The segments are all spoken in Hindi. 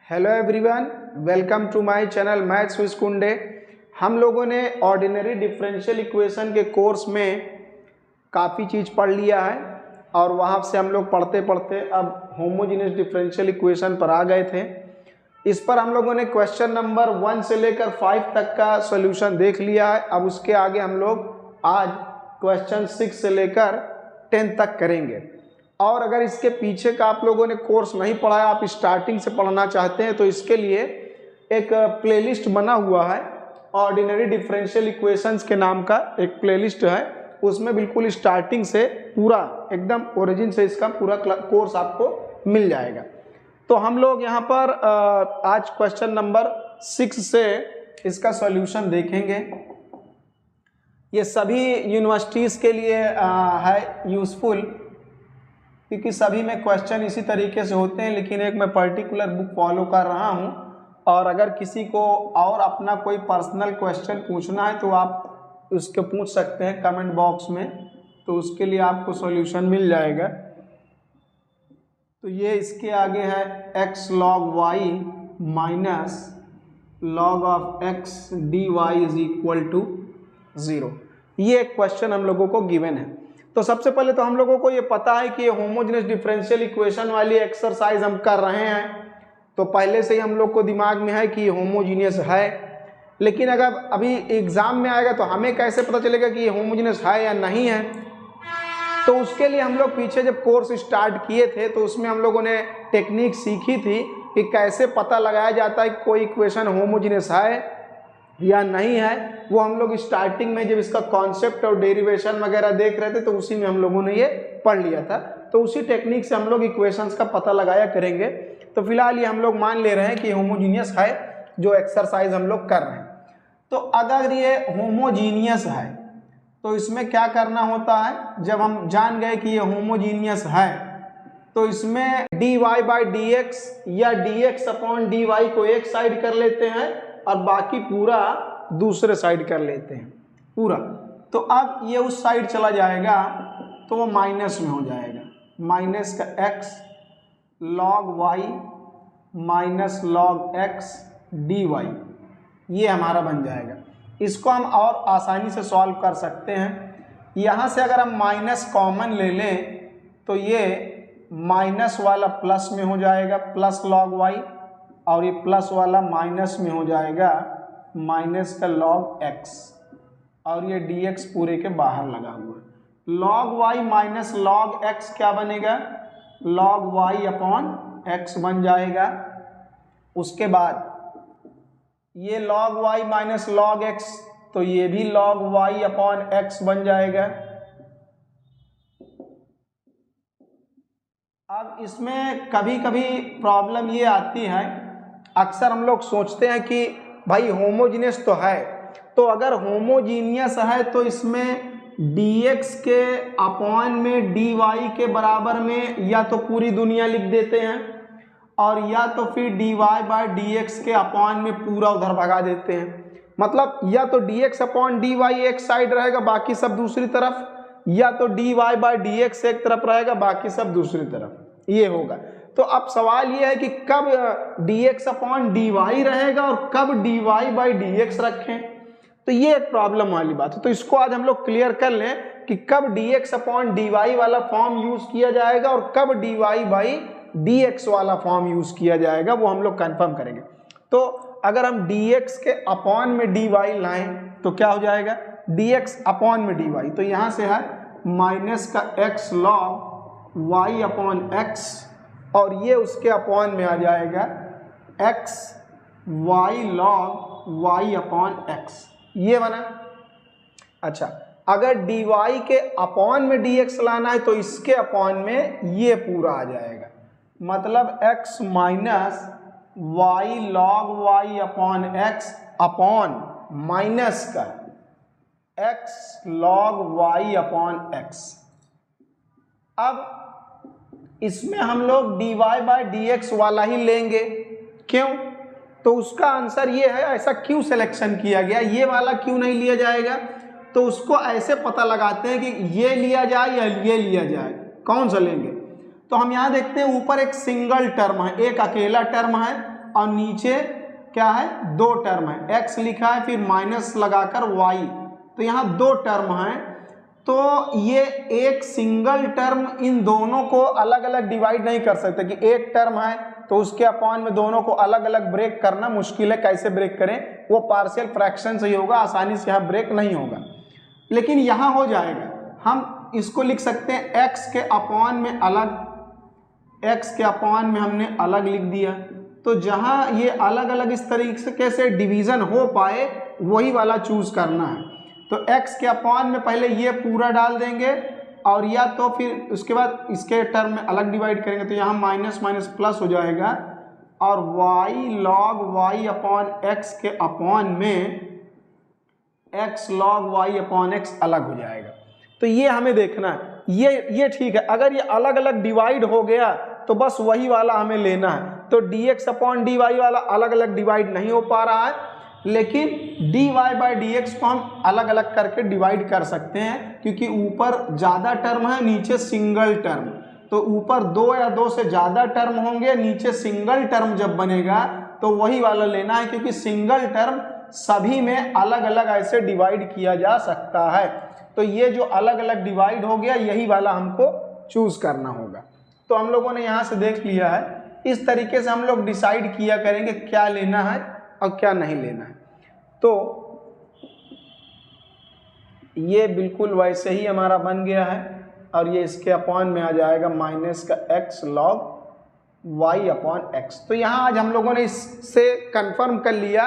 Hello everyone, welcome to my channel maths with Kunde. हम लोगों ने ऑर्डिनरी डिफरेंशियल इक्वेशन के कोर्स में काफ़ी चीज़ पढ़ लिया है और वहाँ से हम लोग पढ़ते पढ़ते अब होमोजेनियस डिफरेंशियल इक्वेशन पर आ गए थे। इस पर हम लोगों ने क्वेश्चन नंबर 1 से लेकर 5 तक का सॉल्यूशन देख लिया है। अब उसके आगे हम लोग आज क्वेश्चन 6 से लेकर 10 तक करेंगे। और अगर इसके पीछे का आप लोगों ने कोर्स नहीं पढ़ा है, आप स्टार्टिंग से पढ़ना चाहते हैं, तो इसके लिए एक प्लेलिस्ट बना हुआ है, ऑर्डिनरी डिफरेंशियल इक्वेशंस के नाम का एक प्लेलिस्ट है। उसमें बिल्कुल स्टार्टिंग से पूरा एकदम ओरिजिन से इसका पूरा कोर्स आपको मिल जाएगा। तो हम लोग यहाँ पर आज क्वेश्चन नंबर 6 से इसका सॉल्यूशन देखेंगे। ये सभी यूनिवर्सिटीज़ के लिए है यूज़फुल, क्योंकि सभी में क्वेश्चन इसी तरीके से होते हैं, लेकिन एक मैं पर्टिकुलर बुक फॉलो कर रहा हूं। और अगर किसी को और अपना कोई पर्सनल क्वेश्चन पूछना है तो आप उसके पूछ सकते हैं कमेंट बॉक्स में, तो उसके लिए आपको सॉल्यूशन मिल जाएगा। तो ये इसके आगे है x log y minus log of x dy is equal to 0। ये एक क्वेश्चन हम लोगों को गिवन है। तो सबसे पहले तो हम लोगों को ये पता है कि ये होमोजेनियस डिफरेंशियल इक्वेशन वाली एक्सरसाइज हम कर रहे हैं, तो पहले से ही हम लोग को दिमाग में है कि ये होमोजेनियस है। लेकिन अगर अभी एग्जाम में आएगा तो हमें कैसे पता चलेगा कि ये होमोजेनियस है या नहीं है? तो उसके लिए हम लोग पीछे जब कोर्स स्टार्ट किए थे तो उसमें हम लोगों ने टेक्निक सीखी थी कि कैसे पता लगाया जाता है कि कोई इक्वेशन होमोजेनियस है या नहीं है। वो हम लोग स्टार्टिंग में जब इसका कॉन्सेप्ट और डेरिवेशन वगैरह देख रहे थे तो उसी में हम लोगों ने ये पढ़ लिया था। तो उसी टेक्निक से हम लोग इक्वेशंस का पता लगाया करेंगे। तो फिलहाल ये हम लोग मान ले रहे हैं कि होमोजीनियस है जो एक्सरसाइज हम लोग कर रहे हैं। तो अगर ये होमोजीनियस है तो इसमें क्या करना होता है? जब हम जान गए कि ये होमोजीनियस है तो इसमें dy बाई डी एक्स या dx अपॉन dy को एक साइड कर लेते हैं और बाकी पूरा दूसरे साइड कर लेते हैं पूरा। तो अब ये उस साइड चला जाएगा तो वो माइनस में हो जाएगा, माइनस का x log y minus log x dy, ये हमारा बन जाएगा। इसको हम और आसानी से सॉल्व कर सकते हैं। यहाँ से अगर हम माइनस कॉमन ले लें तो ये माइनस वाला प्लस में हो जाएगा, प्लस log y, और ये प्लस वाला माइनस में हो जाएगा, माइनस का log x, और ये dx पूरे के बाहर लगा हुआ है। log y minus log x क्या बनेगा? log y अपॉन x बन जाएगा। उसके बाद ये log y minus log x, तो ये भी log y अपॉन x बन जाएगा। अब इसमें कभी कभी प्रॉब्लम ये आती है, अक्सर हम लोग सोचते हैं कि भाई होमोजीनियस तो है, तो अगर होमोजीनियस है तो इसमें dx के अपॉन में dy के बराबर में या तो पूरी दुनिया लिख देते हैं, और या तो फिर dy बाई dx के अपॉन में पूरा उधर भगा देते हैं। मतलब या तो dx अपॉन dy एक साइड रहेगा, बाकी सब दूसरी तरफ, या तो dy बाई dx एक तरफ रहेगा, बाकी सब दूसरी तरफ, ये होगा। तो अब सवाल ये है कि कब dx अपॉन dy रहेगा और कब dy बाई dx रखें, तो ये एक प्रॉब्लम वाली बात है। तो इसको आज हम लोग क्लियर कर लें कि कब dx अपॉन dy वाला फॉर्म यूज किया जाएगा और कब dy बाई dx वाला फॉर्म यूज किया जाएगा, वो हम लोग कंफर्म करेंगे। तो अगर हम dx के अपॉन में dy लाएं तो क्या हो जाएगा? dx अपॉन में dy, तो यहाँ से है माइनस का x log y upon x, और ये उसके अपॉन में आ जाएगा x y log y upon x, ये बना। अच्छा, अगर dy के अपॉन में dx लाना है तो इसके अपॉन में ये पूरा आ जाएगा, मतलब x minus y log y upon x upon minus का x log y upon x। अब इसमें हम लोग dy बाई dx वाला ही लेंगे, क्यों? तो उसका आंसर ये है, ऐसा क्यों सिलेक्शन किया गया, ये वाला क्यों नहीं लिया जाएगा? तो उसको ऐसे पता लगाते हैं कि ये लिया जाए या ये लिया जाए, कौन सा लेंगे। तो हम यहाँ देखते हैं ऊपर एक सिंगल टर्म है, एक अकेला टर्म है, और नीचे क्या है, 2 टर्म है, x लिखा है फिर माइनस लगाकर y, तो यहाँ 2 टर्म हैं। तो ये एक सिंगल टर्म इन दोनों को अलग अलग डिवाइड नहीं कर सकते कि एक टर्म है तो उसके अपॉन में दोनों को अलग अलग ब्रेक करना मुश्किल है, कैसे ब्रेक करें, वो पार्शियल फ्रैक्शन से ही होगा, आसानी से यहाँ ब्रेक नहीं होगा। लेकिन यहाँ हो जाएगा, हम इसको लिख सकते हैं x के अपॉन में अलग, x के अपॉन में हमने अलग लिख दिया। तो जहाँ ये अलग अलग इस तरीके से डिवीज़न हो पाए वही वाला चूज करना है। तो x के अपॉन में पहले ये पूरा डाल देंगे और या तो फिर उसके बाद इसके टर्म में अलग डिवाइड करेंगे, तो यहाँ माइनस माइनस प्लस हो जाएगा और y log y upon x के अपॉन में x log y upon x अलग हो जाएगा। तो ये हमें देखना है, ये ठीक है। अगर ये अलग अलग डिवाइड हो गया तो बस वही वाला हमें लेना है। तो dx अपॉन dy वाला अलग अलग डिवाइड नहीं हो पा रहा है, लेकिन dy बाई dx को हम अलग अलग करके डिवाइड कर सकते हैं, क्योंकि ऊपर ज़्यादा टर्म है नीचे सिंगल टर्म। तो ऊपर 2 या 2 से ज़्यादा टर्म होंगे, नीचे सिंगल टर्म जब बनेगा तो वही वाला लेना है, क्योंकि सिंगल टर्म सभी में अलग अलग ऐसे डिवाइड किया जा सकता है। तो ये जो अलग अलग डिवाइड हो गया यही वाला हमको चूज करना होगा। तो हम लोगों ने यहाँ से देख लिया है, इस तरीके से हम लोग डिसाइड किया करेंगे क्या लेना है और क्या नहीं लेना है। तो ये बिल्कुल वैसे ही हमारा बन गया है और ये इसके अपॉन में आ जाएगा माइनस का x log y upon x। तो यहाँ आज हम लोगों ने इससे कंफर्म कर लिया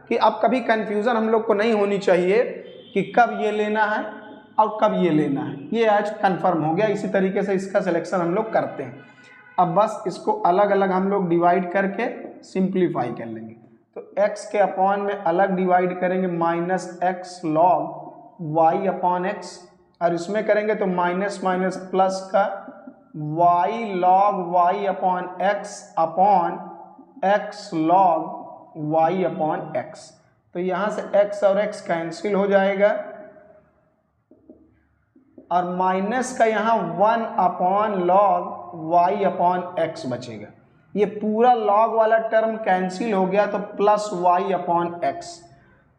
कि अब कभी कंफ्यूजन हम लोग को नहीं होनी चाहिए कि कब ये लेना है और कब ये लेना है, ये आज कंफर्म हो गया। इसी तरीके से इसका सिलेक्शन हम लोग करते हैं। अब बस इसको अलग अलग हम लोग डिवाइड करके सिंप्लीफाई कर लेंगे। तो x के अपॉन में अलग डिवाइड करेंगे minus x log y upon x, और इसमें करेंगे तो माइनस माइनस प्लस का y log y upon x upon x log y upon x। तो यहाँ से x और x कैंसिल हो जाएगा और माइनस का यहाँ 1 upon log y upon x बचेगा। ये पूरा लॉग वाला टर्म कैंसिल हो गया तो प्लस y अपॉन x।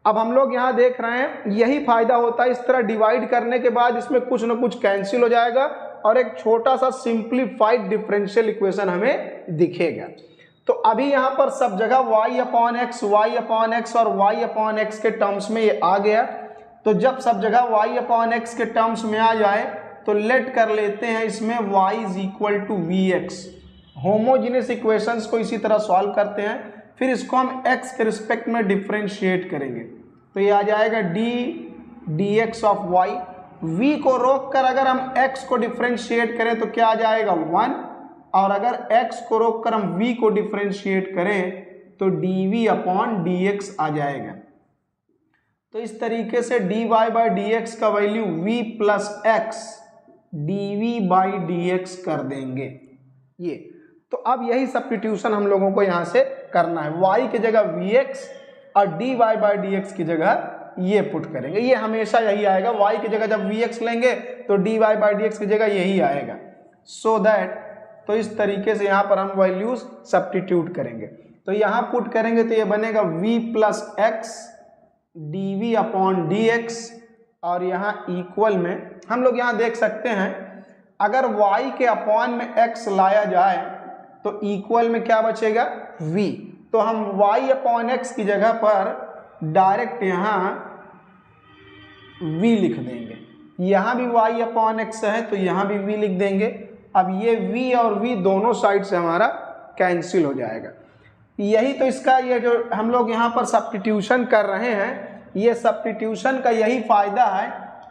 अब हम लोग यहाँ देख रहे हैं यही फायदा होता है, इस तरह डिवाइड करने के बाद इसमें कुछ ना कुछ कैंसिल हो जाएगा और एक छोटा सा सिंप्लीफाइड डिफरेंशियल इक्वेशन हमें दिखेगा। तो अभी यहाँ पर सब जगह y अपॉन x और y अपॉन x के टर्म्स में ये आ गया। तो जब सब जगह y अपॉन x के टर्म्स में आ जाए तो लेट कर लेते हैं इसमें y is equal to vx। Homogeneous equations को इसी तरह सॉल्व करते हैं, फिर इसको हम x के रिस्पेक्ट में डिफरेंशिएट करेंगे। तो ये आ जाएगा dx ऑफ y। v को रोक कर अगर हम x को डिफरेंशिएट करें तो क्या आ जाएगा 1, और अगर x को रोक कर हम v को डिफरेंशिएट करें तो dv अपॉन dx आ जाएगा। तो इस तरीके से dy बाई dx का value v plus x dv by dx कर देंगे ये। तो अब यही सब्स्टिट्यूशन हम लोगों को यहाँ से करना है, y की जगह vx और dy बाई dx की जगह ये पुट करेंगे। ये हमेशा यही आएगा, y की जगह जब vx लेंगे तो dy बाई dx की जगह यही आएगा। सो दैट तो इस तरीके से यहाँ पर हम वैल्यूज सब्स्टिट्यूट करेंगे। तो यहाँ पुट करेंगे तो ये बनेगा v plus x dv upon dx, और यहाँ इक्वल में हम लोग यहाँ देख सकते हैं अगर y के अपॉन में x लाया जाए तो इक्वल में क्या बचेगा v। तो हम y अपॉन x की जगह पर डायरेक्ट यहाँ v लिख देंगे। यहाँ भी y अपॉन x है तो यहाँ भी v लिख देंगे। अब ये v और v दोनों साइड से हमारा कैंसिल हो जाएगा। यही तो इसका ये जो हम लोग यहाँ पर सब्स्टिट्यूशन कर रहे हैं, ये सब्स्टिट्यूशन का यही फायदा है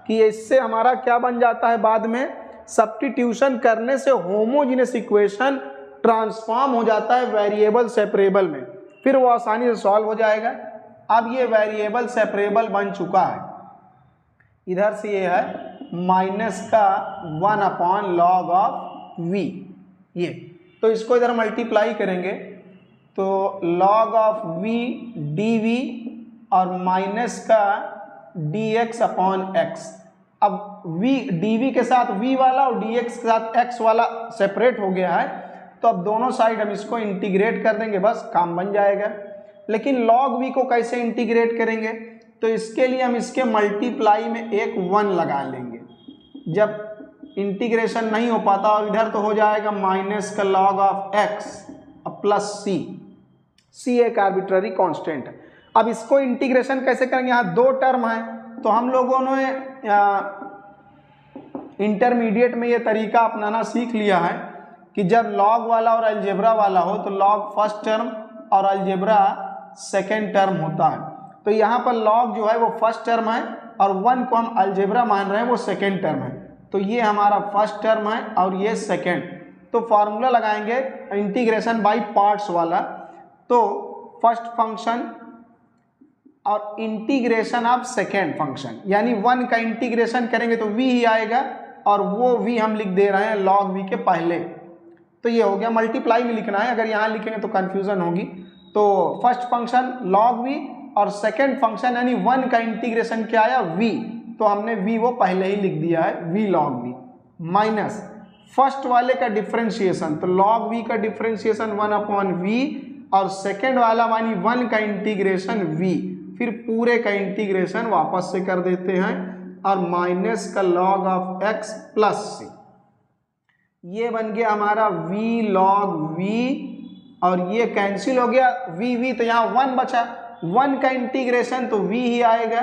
कि इससे हमारा क्या बन जाता है, बाद में सब्स्टिट्यूशन करने से होमोजीनियस इक्वेशन ट्रांसफॉर्म हो जाता है वेरिएबल सेपरेबल में, फिर वो आसानी से सॉल्व हो जाएगा। अब ये वेरिएबल सेपरेबल बन चुका है। इधर से ये है माइनस का 1 अपॉन लॉग ऑफ v, ये तो इसको इधर मल्टीप्लाई करेंगे तो log ऑफ v dv और माइनस का dx अपॉन x। अब v dv के साथ v वाला और dx के साथ x वाला सेपरेट हो गया है, तो अब दोनों साइड हम इसको इंटीग्रेट कर देंगे, बस काम बन जाएगा। लेकिन log v को कैसे इंटीग्रेट करेंगे, तो इसके लिए हम इसके मल्टीप्लाई में एक 1 लगा लेंगे। जब इंटीग्रेशन नहीं हो पाता और इधर तो हो जाएगा माइनस का log of x plus c एक आर्बिट्ररी कांस्टेंट है। अब इसको इंटीग्रेशन कैसे करेंगे, यहाँ दो टर्म है, तो हम लोगों ने इंटरमीडिएट में ये तरीका अपनाना सीख लिया है कि जब log वाला और अलजेब्रा वाला हो तो log फर्स्ट टर्म और अलजेब्रा सेकेंड टर्म होता है। तो यहाँ पर log जो है वो फर्स्ट टर्म है और 1 को हम अलजेब्रा मान रहे हैं वो सेकेंड टर्म है। तो ये हमारा फर्स्ट टर्म है और ये सेकेंड। तो फार्मूला लगाएंगे इंटीग्रेशन बाय पार्ट्स वाला, तो फर्स्ट फंक्शन और इंटीग्रेशन ऑफ सेकेंड फंक्शन, यानी 1 का इंटीग्रेशन करेंगे तो v ही आएगा और वो v हम लिख दे रहे हैं log v के पहले। तो ये हो गया, मल्टीप्लाई में लिखना है, अगर यहाँ लिखेंगे तो कन्फ्यूजन होगी। तो फर्स्ट फंक्शन log v और सेकेंड फंक्शन यानी 1 का इंटीग्रेशन क्या आया v, तो हमने v वो पहले ही लिख दिया है v log v minus first वाले का डिफ्रेंशिएशन, तो log v का डिफ्रेंशिएशन 1/v और सेकेंड वाला यानी 1 का इंटीग्रेशन v, फिर पूरे का इंटीग्रेशन वापस से कर देते हैं और माइनस का log of x plus c, ये बन गया हमारा v log v और ये कैंसिल हो गया v, तो यहाँ 1 बचा, 1 का इंटीग्रेशन तो v ही आएगा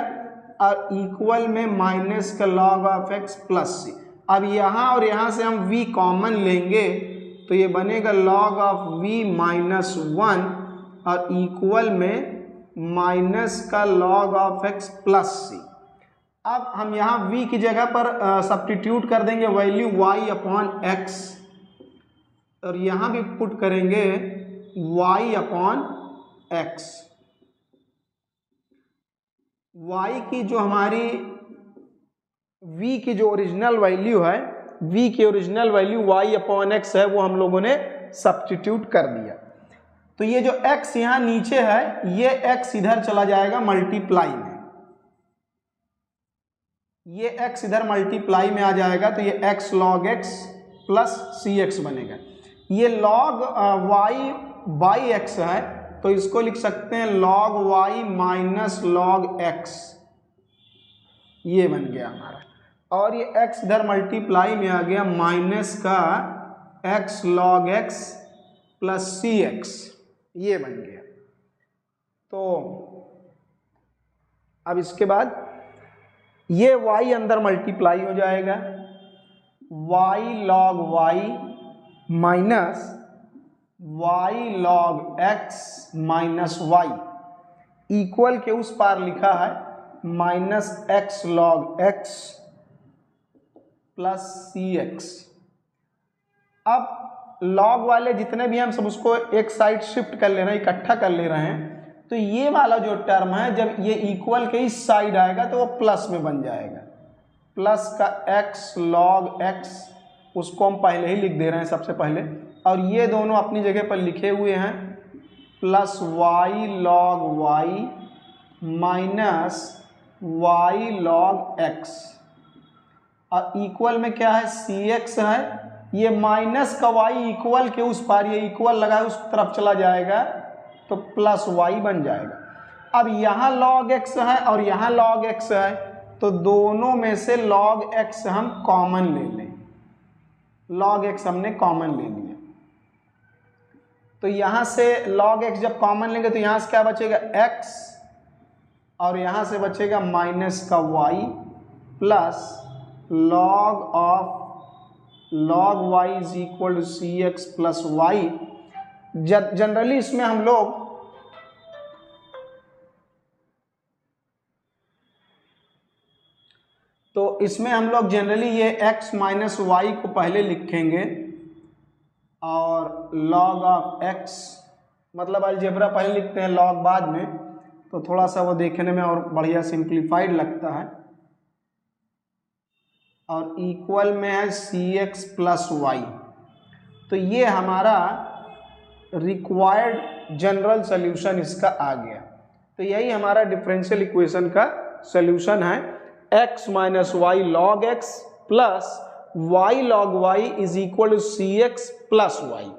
और इक्वल में माइनस का log of x plus c। अब यहाँ और यहाँ से हम v कॉमन लेंगे तो ये बनेगा log ऑफ v माइनस 1 और इक्वल में माइनस का log of x plus c। अब हम यहाँ v की जगह पर सब्स्टिट्यूट कर देंगे वैल्यू y अपॉन x और यहाँ भी पुट करेंगे y अपॉन x। y की जो हमारी v की जो ओरिजिनल वैल्यू है, v की original value y upon x है, वो हम लोगों ने सब्स्टिट्यूट कर दिया। तो ये जो x यहाँ नीचे है ये x इधर चला जाएगा मल्टीप्लाई में, ये x इधर मल्टीप्लाई में आ जाएगा तो ये x log x plus cx बनेगा। ये log y बाई x है तो इसको लिख सकते हैं log y minus log x, ये बन गया हमारा। और ये x इधर मल्टीप्लाई में आ गया माइनस का x log x plus cx, ये बन गया। तो अब इसके बाद ये y अंदर मल्टीप्लाई हो जाएगा, y log y minus y log x minus y equal के उस पार लिखा है minus x log x plus cx। अब log वाले जितने भी हम सब उसको एक साइड शिफ्ट कर ले रहे हैं, इकट्ठा कर ले रहे हैं, तो ये वाला जो टर्म है जब ये इक्वल के इस साइड आएगा तो वो प्लस में बन जाएगा, प्लस का x log x, उसको हम पहले ही लिख दे रहे हैं सबसे पहले, और ये दोनों अपनी जगह पर लिखे हुए हैं plus y log y minus y log x और इक्वल में क्या है cx है, ये माइनस का y इक्वल के उस पार, ये इक्वल लगा है उस तरफ चला जाएगा तो प्लस y बन जाएगा। अब यहाँ log x है और यहाँ log x है तो दोनों में से log x हम कॉमन ले लें, log x हमने कॉमन ले लिया। तो यहाँ से log x जब कॉमन लेंगे तो यहाँ से क्या बचेगा x और यहाँ से बचेगा माइनस का y plus log of log y is equal to cx plus y। Generally इसमें हम लोग जनरली ये x माइनस वाई को पहले लिखेंगे और log ऑफ x मतलब अलजेब्रा पहले लिखते हैं, log बाद में, तो थोड़ा सा वो देखने में और बढ़िया सिंप्लीफाइड लगता है। और इक्वल में है cx प्लस वाई, तो ये हमारा रिक्वायर्ड जनरल सोल्यूशन इसका आ गया। तो यही हमारा डिफरेंशियल इक्वेशन का सोल्यूशन है, x minus y log x plus y log y is equal to cx plus y.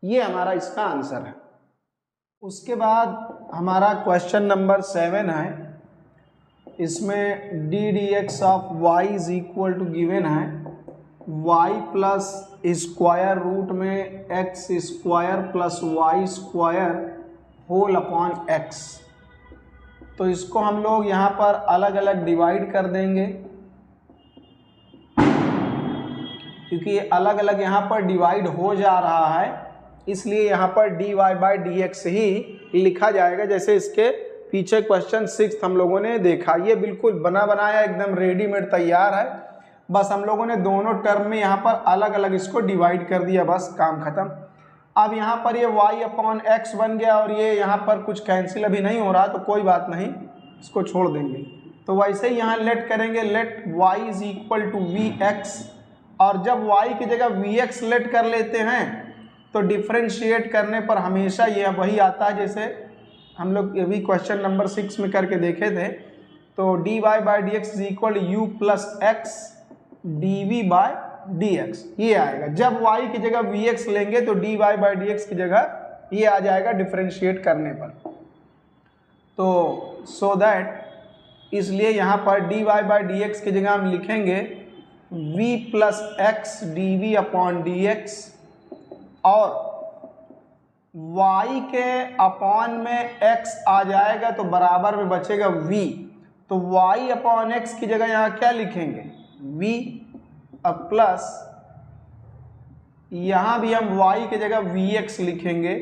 ये हमारा इसका आंसर है। उसके बाद हमारा क्वेश्चन नंबर 7 है। इसमें d d x of y is equal to given है वाई प्लस स्क्वायर रूट में x square plus y square whole upon x. तो इसको हम लोग यहाँ पर अलग अलग डिवाइड कर देंगे, क्योंकि ये अलग अलग यहाँ पर डिवाइड हो जा रहा है, इसलिए यहाँ पर d y by d x ही लिखा जाएगा। जैसे इसके पीछे क्वेश्चन 6 हम लोगों ने देखा, ये बिल्कुल बना बनाया एकदम रेडीमेड तैयार है। बस हम लोगों ने दोनों टर्म में यहाँ पर अलग अलग इसको डिवाइड कर दिया, बस काम खत्म। अब यहाँ पर ये y अपॉन एक्स बन गया और ये यहाँ पर कुछ कैंसिल अभी नहीं हो रहा, तो कोई बात नहीं, इसको छोड़ देंगे। तो वैसे ही यहाँ लेट करेंगे, let y is equal to v x, और जब y की जगह वी एक्स लेट कर लेते हैं तो डिफ्रेंशिएट करने पर हमेशा ये वही आता है जैसे हम लोग अभी क्वेश्चन नंबर 6 में करके देखे थे। तो d y by d x is equal u plus x d v by d x, ये आएगा। जब y की जगह वी एक्स लेंगे तो d y by d x की जगह ये आ जाएगा डिफ्रेंशिएट करने पर। तो सो दैट इसलिए यहाँ पर d y by d x की जगह हम लिखेंगे v plus x d v upon d x, और y के अपॉन में x आ जाएगा तो बराबर में बचेगा v। तो y अपॉन एक्स की जगह यहाँ क्या लिखेंगे v, अब प्लस यहाँ भी हम y की जगह वी एक्स लिखेंगे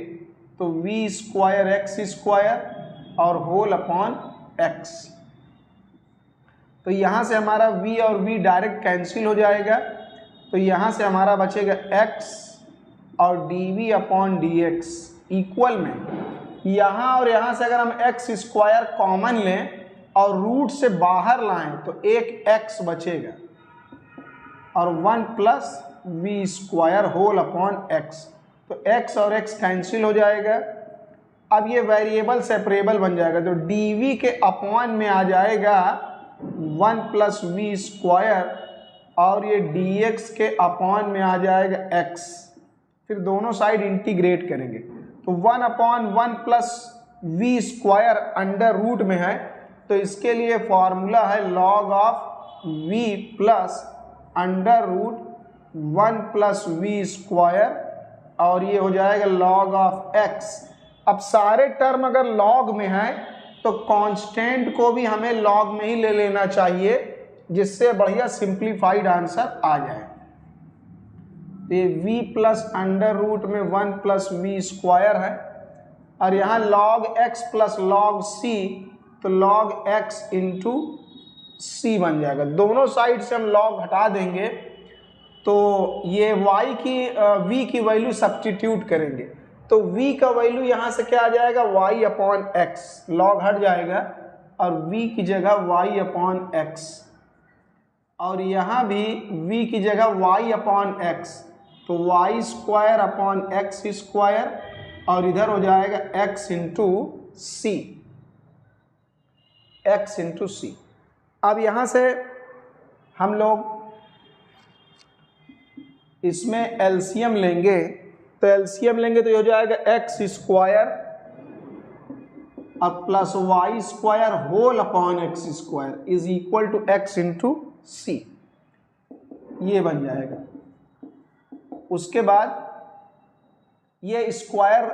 तो v स्क्वायर एक्स स्क्वायर और होल अपॉन x। तो यहाँ से हमारा v और v डायरेक्ट कैंसिल हो जाएगा, तो यहाँ से हमारा बचेगा x और dv अपॉन dx इक्वल में यहाँ और यहाँ से अगर हम x स्क्वायर कॉमन लें और रूट से बाहर लाएं तो एक x बचेगा और 1 plus v square whole upon x। तो x और x कैंसिल हो जाएगा। अब ये वेरिएबल सेपरेबल बन जाएगा, तो dv के अपॉन में आ जाएगा 1 प्लस वी स्क्वायर और ये dx के अपॉन में आ जाएगा x। फिर दोनों साइड इंटीग्रेट करेंगे तो 1 upon 1 plus v square under root में है, तो इसके लिए फॉर्मूला है log of v plus under root 1 plus v square और ये हो जाएगा लॉग ऑफ x। अब सारे टर्म अगर लॉग में है तो कांस्टेंट को भी हमें लॉग में ही ले लेना चाहिए, जिससे बढ़िया सिंप्लीफाइड आंसर आ जाए। तो ये v प्लस अंडर रूट में 1 प्लस वी स्क्वायर है, और यहाँ log x plus log c, तो log x इंटू c बन जाएगा। दोनों साइड से हम log हटा देंगे तो ये y की v की वैल्यू सब्स्टिट्यूट करेंगे, तो v का वैल्यू यहाँ से क्या आ जाएगा y अपॉन x, log हट जाएगा और v की जगह y अपॉन x, और यहाँ भी v की जगह y अपॉन x, तो y square upon x square और इधर हो जाएगा x इंटू सी, x इंटू सी। अब यहाँ से हम लोग इसमें एलसीएम लेंगे, तो एलसीएम लेंगे तो ये हो जाएगा एक्स स्क्वायर अब plus y square whole upon x square is equal to x into c, ये बन जाएगा। उसके बाद ये स्क्वायर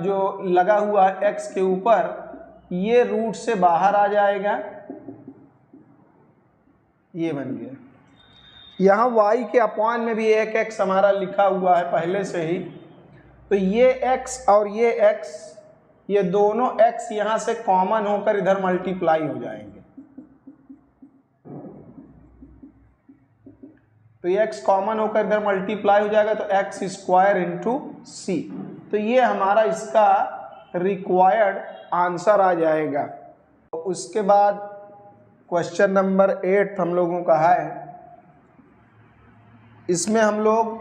जो लगा हुआ है एक्स के ऊपर, ये रूट से बाहर आ जाएगा, ये बन गया। यहाँ y के अपॉन में भी एक x हमारा लिखा हुआ है पहले से ही, तो ये x और ये x, ये दोनों x यहाँ से कॉमन होकर इधर मल्टीप्लाई हो जाएंगे, तो ये x कॉमन होकर इधर मल्टीप्लाई हो जाएगा तो x स्क्वायर इंटू सी, तो ये हमारा इसका रिक्वायर्ड आंसर आ जाएगा। उसके बाद क्वेश्चन नंबर 8 हम लोगों का है। इसमें हम लोग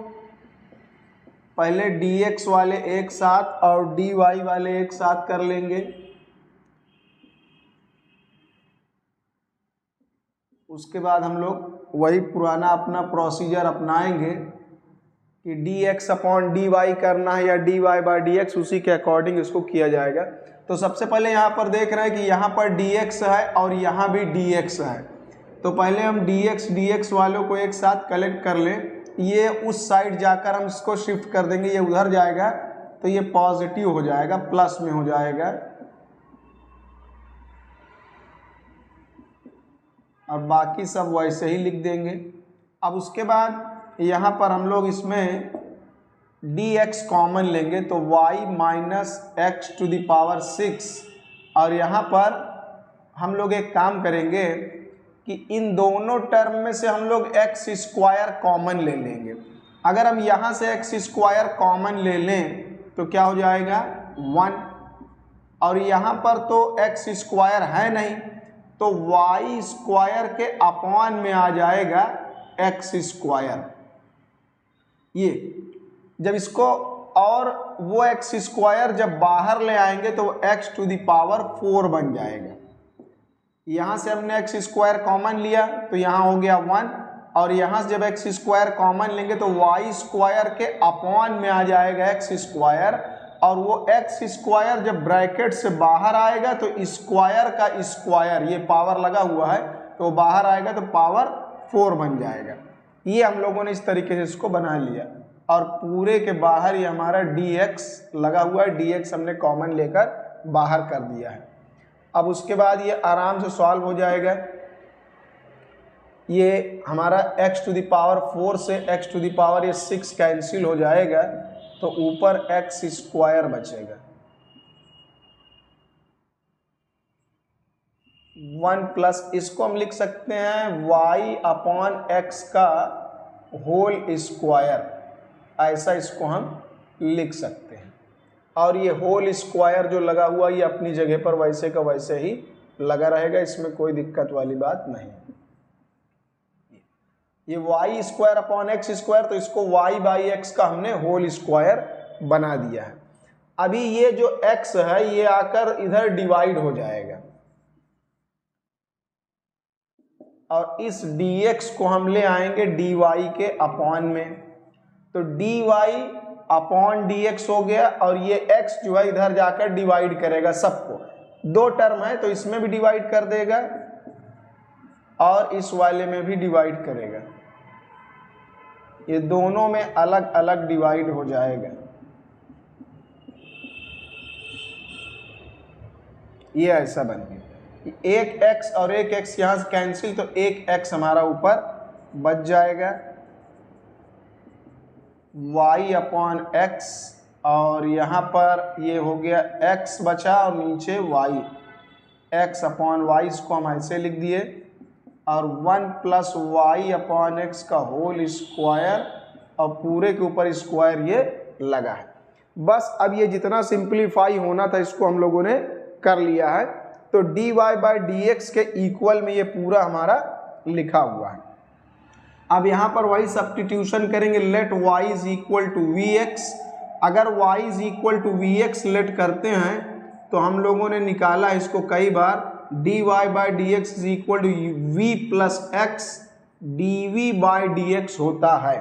पहले dx वाले एक साथ और dy वाले एक साथ कर लेंगे, उसके बाद हम लोग वही पुराना अपना प्रोसीजर अपनाएंगे कि dx अपॉन dy करना है या dy बाई dx, उसी के अकॉर्डिंग इसको किया जाएगा। तो सबसे पहले यहाँ पर देख रहे हैं कि यहाँ पर dx है और यहाँ भी dx है, तो पहले हम dx वालों को एक साथ कलेक्ट कर लें। ये उस साइड जाकर हम इसको शिफ्ट कर देंगे, ये उधर जाएगा तो ये पॉजिटिव हो जाएगा, प्लस में हो जाएगा, और बाकी सब वैसे ही लिख देंगे। अब उसके बाद यहाँ पर हम लोग इसमें dx कॉमन लेंगे तो y minus x to the power 6, और यहाँ पर हम लोग एक काम करेंगे कि इन दोनों टर्म में से हम लोग एक्स स्क्वायर कॉमन ले लेंगे। अगर हम यहाँ से एक्स स्क्वायर कॉमन ले लें तो क्या हो जाएगा 1, और यहाँ पर तो एक्स स्क्वायर है नहीं, तो वाई स्क्वायर के अपॉन में आ जाएगा एक्स स्क्वायर। ये जब इसको और वो एक्स स्क्वायर जब बाहर ले आएंगे तो एक्स टू द पावर 4 बन जाएगा। यहाँ से हमने एक्स स्क्वायर कॉमन लिया तो यहाँ हो गया 1, और यहाँ से जब एक्स स्क्वायर कॉमन लेंगे तो वाई स्क्वायर के अपॉन में आ जाएगा एक्स स्क्वायर, और वो एक्स स्क्वायर जब ब्रैकेट से बाहर आएगा तो स्क्वायर का स्क्वायर, ये पावर लगा हुआ है तो बाहर आएगा तो पावर 4 बन जाएगा। ये हम लोगों ने इस तरीके से इसको बना लिया, और पूरे के बाहर ये हमारा dx लगा हुआ है, dx हमने कॉमन लेकर बाहर कर दिया है। अब उसके बाद ये आराम से सॉल्व हो जाएगा। ये हमारा x टू द पावर 4 से x टू द पावर ये 6 कैंसिल हो जाएगा, तो ऊपर x स्क्वायर बचेगा। 1 प्लस इसको हम लिख सकते हैं y अपॉन x का होल स्क्वायर, ऐसा इसको हम लिख सकते हैं। और ये होल स्क्वायर जो लगा हुआ ये अपनी जगह पर वैसे का वैसे ही लगा रहेगा, इसमें कोई दिक्कत वाली बात नहीं। ये y square upon x square, तो इसको वाई बाई एक्स का हमने होल स्क्वायर बना दिया है। अभी ये जो एक्स है ये आकर इधर डिवाइड हो जाएगा, और इस dx को हम ले आएंगे dy के अपॉन में, तो dy अपॉन dx हो गया, और ये x जो है इधर जाकर डिवाइड करेगा सबको। 2 टर्म है तो इसमें भी डिवाइड कर देगा और इस वाले में भी डिवाइड करेगा, ये दोनों में अलग अलग डिवाइड हो जाएगा। ये ऐसा बन गया, एक x और एक x यहाँ से कैंसिल, तो एक x हमारा ऊपर बच जाएगा, y अपॉन x, और यहाँ पर ये हो गया x बचा और नीचे y, x अपॉन y, इसको हम ऐसे लिख दिए, और 1 प्लस वाई अपॉन एक्स का होल स्क्वायर, और पूरे के ऊपर स्क्वायर ये लगा है। बस अब ये जितना सिंप्लीफाई होना था इसको हम लोगों ने कर लिया है, तो dy बाई dx के इक्वल में ये पूरा हमारा लिखा हुआ है। अब यहाँ पर वही सब्स्टिट्यूशन करेंगे, let y is equal to vx। अगर y is equal to vx let करते हैं तो हम लोगों ने निकाला इसको कई बार, dy by dx is equal to v plus x dv by dx होता है।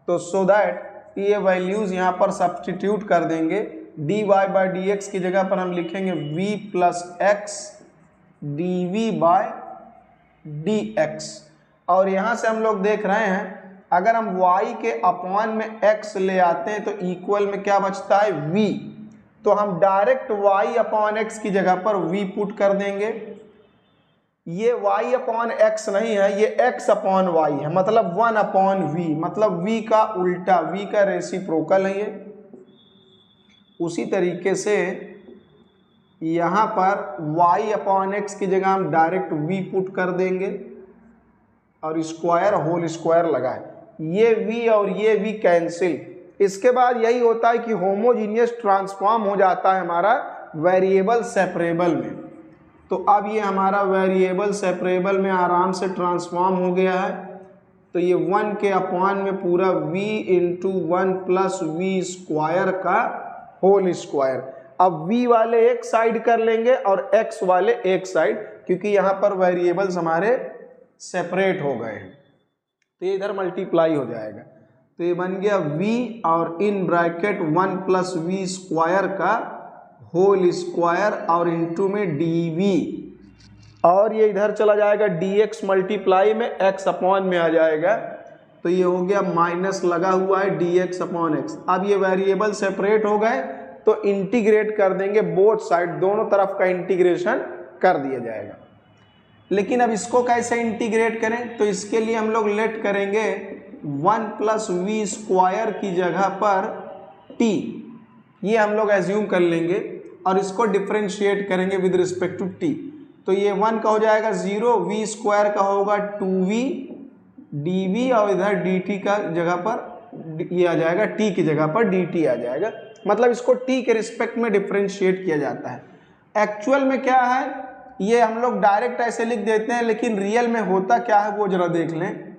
तो सो दैट ये वैल्यूज यहाँ पर सब्स्टिट्यूट कर देंगे, dy बाई dx की जगह पर हम लिखेंगे v plus x dv by dx। और यहाँ से हम लोग देख रहे हैं अगर हम y के अपॉन में x ले आते हैं तो इक्वल में क्या बचता है v, तो हम डायरेक्ट y अपॉन x की जगह पर v पुट कर देंगे। ये y अपॉन x नहीं है, ये x अपॉन y है, मतलब 1 अपॉन v, मतलब v का उल्टा, v का रेसिप्रोकल है ये। उसी तरीके से यहाँ पर y अपॉन x की जगह हम डायरेक्ट v पुट कर देंगे और स्क्वायर होल स्क्वायर लगाए, ये v और ये v कैंसिल। इसके बाद यही होता है कि होमोजीनियस ट्रांसफॉर्म हो जाता है हमारा वेरिएबल सेपरेबल में। तो अब ये हमारा वेरिएबल सेपरेबल में आराम से ट्रांसफॉर्म हो गया है, तो ये 1 के अपॉन में पूरा v into 1 plus v square का होल स्क्वायर। अब v वाले एक साइड कर लेंगे और x वाले एक साइड, क्योंकि यहाँ पर वेरिएबल्स हमारे सेपरेट हो गए हैं, तो ये इधर मल्टीप्लाई हो जाएगा। तो ये बन गया v और इन ब्रैकेट 1 प्लस वी स्क्वायर का होल स्क्वायर और इंटू में dv, और ये इधर चला जाएगा dx मल्टीप्लाई में x अपॉन में आ जाएगा, तो ये हो गया माइनस लगा हुआ है dx अपॉन x। अब ये वेरिएबल सेपरेट हो गए तो इंटीग्रेट कर देंगे, बोथ साइड दोनों तरफ का इंटीग्रेशन कर दिया जाएगा। लेकिन अब इसको कैसे इंटीग्रेट करें, तो इसके लिए हम लोग लेट करेंगे 1 प्लस वी स्क्वायर की जगह पर t, ये हम लोग एज्यूम कर लेंगे और इसको डिफ्रेंशिएट करेंगे विद रिस्पेक्ट टू t। तो ये 1 का हो जाएगा 0, वी स्क्वायर का होगा 2v dv और इधर dt का जगह पर ये आ जाएगा, t की जगह पर dt आ जाएगा। मतलब इसको t के रिस्पेक्ट में डिफ्रेंशिएट किया जाता है। एक्चुअल में क्या है, ये हम लोग डायरेक्ट ऐसे लिख देते हैं, लेकिन रियल में होता क्या है वो जरा देख लें।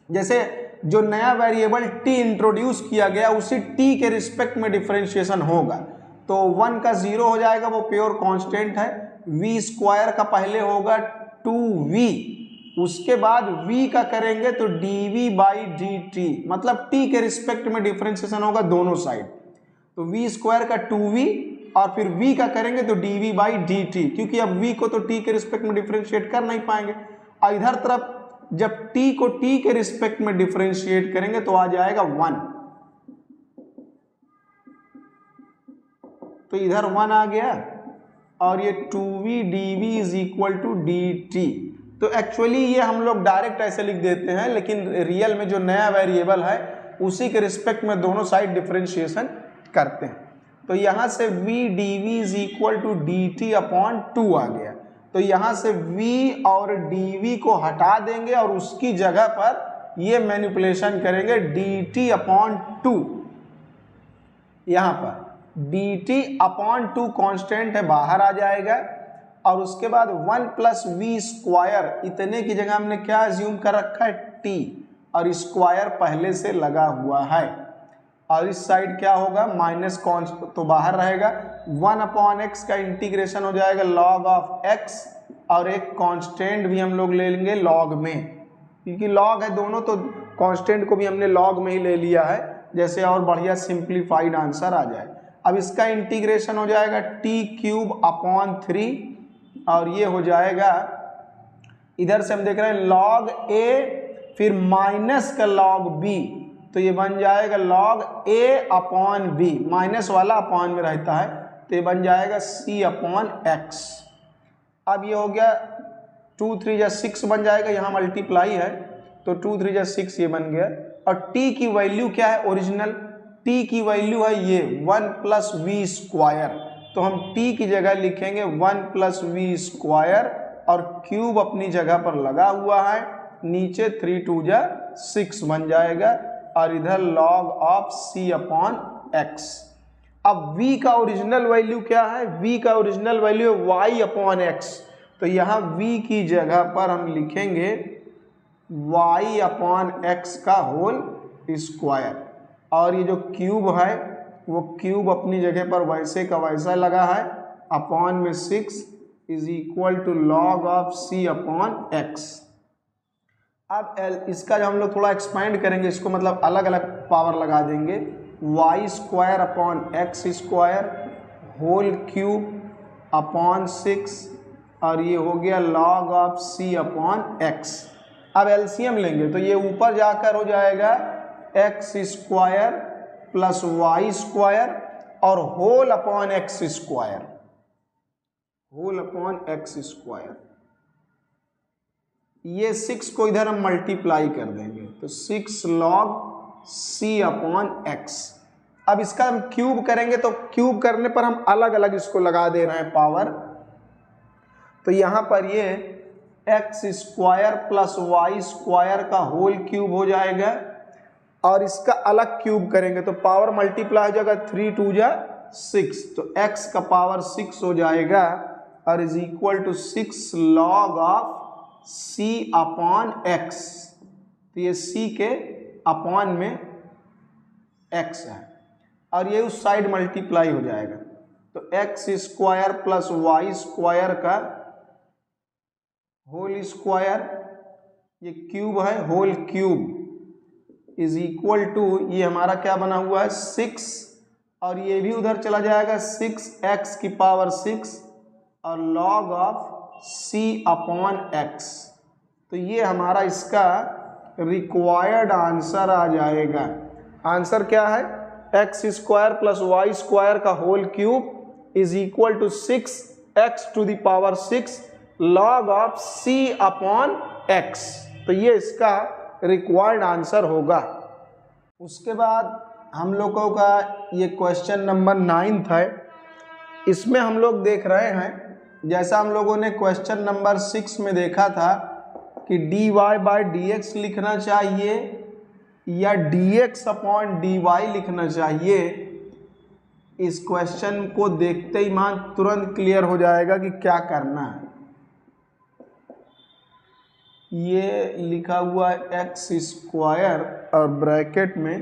जैसे जो नया वेरिएबल t इंट्रोड्यूस किया गया उसी t के रिस्पेक्ट में डिफ्रेंशिएशन होगा, तो 1 का 0 हो जाएगा, वो प्योर कांस्टेंट है। v स्क्वायर का पहले होगा 2v, उसके बाद v का करेंगे तो dv बाई dt, मतलब t के रिस्पेक्ट में डिफ्रेंशिएशन होगा दोनों साइड। तो v स्क्वायर का 2v और फिर v का करेंगे तो dv बाई dt, क्योंकि अब v को तो t के रिस्पेक्ट में डिफ्रेंशिएट कर नहीं पाएंगे। और इधर तरफ जब t को t के रिस्पेक्ट में डिफ्रेंशिएट करेंगे तो आ जाएगा 1, तो इधर 1 आ गया और ये 2v dv is equal to dt। तो एक्चुअली ये हम लोग डायरेक्ट ऐसे लिख देते हैं, लेकिन रियल में जो नया वेरिएबल है उसी के रिस्पेक्ट में दोनों साइड डिफ्रेंशिएशन करते हैं। तो यहाँ से v dv is equal to dt upon 2 आ गया, तो यहाँ से v और dv को हटा देंगे और उसकी जगह पर ये मैनिपुलेशन करेंगे dt अपॉन 2। यहाँ पर dt अपॉन 2 कॉन्स्टेंट है, बाहर आ जाएगा, और उसके बाद 1 प्लस वी स्क्वायर, इतने की जगह हमने क्या एज्यूम कर रखा है t, और स्क्वायर पहले से लगा हुआ है, और इस साइड क्या होगा माइनस कॉन्स्टेंट तो बाहर रहेगा। 1 अपॉन एक्स का इंटीग्रेशन हो जाएगा लॉग ऑफ x, और एक कांस्टेंट भी हम लोग ले लेंगे लॉग में, क्योंकि लॉग है दोनों, तो कांस्टेंट को भी हमने लॉग में ही ले लिया है, जैसे और बढ़िया सिंप्लीफाइड आंसर आ जाए। अब इसका इंटीग्रेशन हो जाएगा t³ अपॉन 3, और ये हो जाएगा, इधर से हम देख रहे हैं log a फिर माइनस का log b, तो ये बन जाएगा log a upon b, minus वाला अपॉन में रहता है, तो ये बन जाएगा c अपॉन x। अब ये हो गया 2 3 जा 6 बन जाएगा, यहाँ मल्टीप्लाई है तो 2 3 जा 6 ये बन गया। और t की वैल्यू क्या है ओरिजिनल, t की वैल्यू है ये 1 प्लस वी स्क्वायर, तो हम t की जगह लिखेंगे 1 प्लस वी स्क्वायर, और क्यूब अपनी जगह पर लगा हुआ है, नीचे 3 2 जा 6 बन जाएगा, और इधर log of c upon x। अब v का ओरिजिनल वैल्यू क्या है, v का ओरिजिनल वैल्यू है y अपॉन x, तो यहाँ v की जगह पर हम लिखेंगे y अपॉन x का होल स्क्वायर, और ये जो क्यूब है वो क्यूब अपनी जगह पर वैसे का वैसा लगा है, अपॉन में 6 is equal to log of c upon x। अब इसका जो हम लोग थोड़ा एक्सपेंड करेंगे, इसको मतलब अलग अलग पावर लगा देंगे, y square upon x square whole cube upon 6, और ये हो गया log of c upon x। अब एलसीएम लेंगे तो ये ऊपर जाकर हो जाएगा x square plus y square और whole upon x square, whole upon x square. ये 6 को इधर हम मल्टीप्लाई कर देंगे तो 6 log c अपॉन x। अब इसका हम क्यूब करेंगे तो क्यूब करने पर हम अलग अलग इसको लगा दे रहे हैं पावर, तो यहाँ पर ये x square plus y square का होल क्यूब हो जाएगा, और इसका अलग क्यूब करेंगे तो पावर मल्टीप्लाई हो जाएगा 3 2 जा 6, तो x का पावर 6 हो जाएगा, और is equal to 6 log of c upon x। तो ये c के अपॉन में x है, और ये उस साइड मल्टीप्लाई हो जाएगा, तो x square plus y square का होल स्क्वायर, ये क्यूब है whole cube is equal to, ये हमारा क्या बना हुआ है 6, और ये भी उधर चला जाएगा 6x की पावर 6 और log of c upon x। तो ये हमारा इसका रिक्वायर्ड आंसर आ जाएगा। आंसर क्या है, x square plus y square का whole cube is equal to 6x to the power 6 log of c upon x। तो ये इसका रिक्वायर्ड आंसर होगा। उसके बाद हम लोगों का ये क्वेश्चन नंबर 9 है। इसमें हम लोग देख रहे हैं, जैसा हम लोगों ने क्वेश्चन नंबर 6 में देखा था कि dy/dx लिखना चाहिए या dx अपॉन dy लिखना चाहिए। इस क्वेश्चन को देखते ही मान तुरंत क्लियर हो जाएगा कि क्या करना है। ये लिखा हुआ है एक्स स्क्वायर और ब्रैकेट में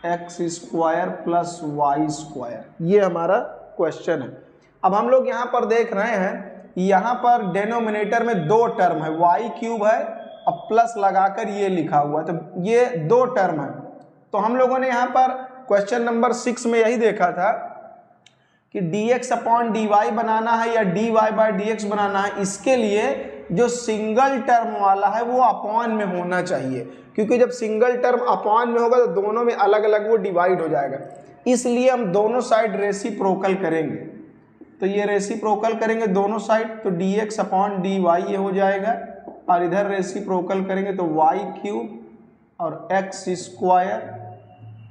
x square plus y square, ये हमारा क्वेश्चन है। अब हम लोग यहाँ पर देख रहे हैं, यहाँ पर डेनोमिनेटर में 2 टर्म है, वाई क्यूब है अब प्लस लगाकर ये लिखा हुआ है, तो ये 2 टर्म है। तो हम लोगों ने यहाँ पर क्वेश्चन नंबर 6 में यही देखा था कि dx अपॉन dy बनाना है या dy/dx बनाना है। इसके लिए जो सिंगल टर्म वाला है वो अपॉन में होना चाहिए, क्योंकि जब सिंगल टर्म अपॉन में होगा तो दोनों में अलग अलग वो डिवाइड हो जाएगा। इसलिए हम दोनों साइड रेसिप्रोकल करेंगे। तो ये रेसिप्रोकल करेंगे दोनों साइड, तो dx अपॉन dy ये हो जाएगा, और इधर रेसिप्रोकल करेंगे तो y क्यूब और x स्क्वायर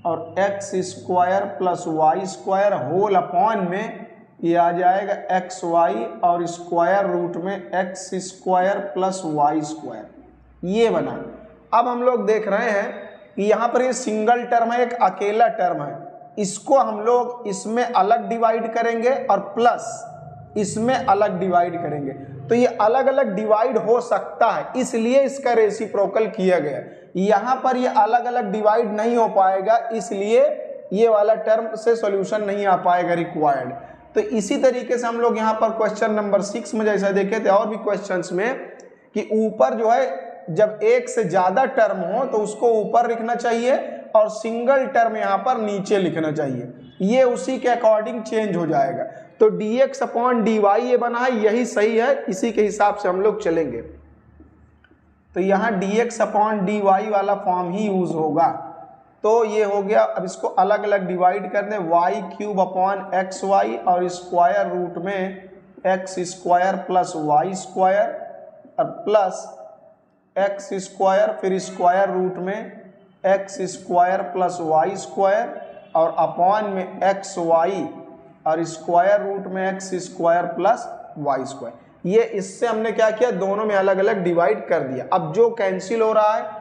और x square plus y square whole upon में ये आ जाएगा xy और स्क्वायर रूट में x square plus y square, ये बना। अब हम लोग देख रहे हैं कि यहाँ पर ये सिंगल टर्म है, एक अकेला टर्म है, इसको हम लोग इसमें अलग डिवाइड करेंगे और प्लस इसमें अलग डिवाइड करेंगे। तो ये अलग अलग डिवाइड हो सकता है, इसलिए इसका रेसिप्रोकल किया गया। यहाँ पर ये अलग अलग डिवाइड नहीं हो पाएगा, इसलिए ये वाला टर्म से सॉल्यूशन नहीं आ पाएगा रिक्वायर्ड। तो इसी तरीके से हम लोग यहाँ पर क्वेश्चन नंबर 6 में जैसा देखे थे और भी क्वेश्चंस में कि ऊपर जो है जब एक से ज्यादा टर्म हो तो उसको ऊपर लिखना चाहिए और सिंगल टर्म यहाँ पर नीचे लिखना चाहिए, ये उसी के अकॉर्डिंग चेंज हो जाएगा। तो dx अपॉन dy ये बना है, यही सही है, इसी के हिसाब से हम लोग चलेंगे। तो यहाँ dx अपॉन dy वाला फॉर्म ही यूज होगा। तो ये हो गया। अब इसको अलग अलग डिवाइड कर दें, y cube upon x y और स्क्वायर रूट में x square plus y square और प्लस एक्स स्क्वायर फिर स्क्वायर रूट में x square plus y square और अपॉन में एक्स वाई और स्क्वायर रूट में x square plus y square. ये इससे हमने क्या किया, दोनों में अलग अलग डिवाइड कर दिया। अब जो कैंसिल हो रहा है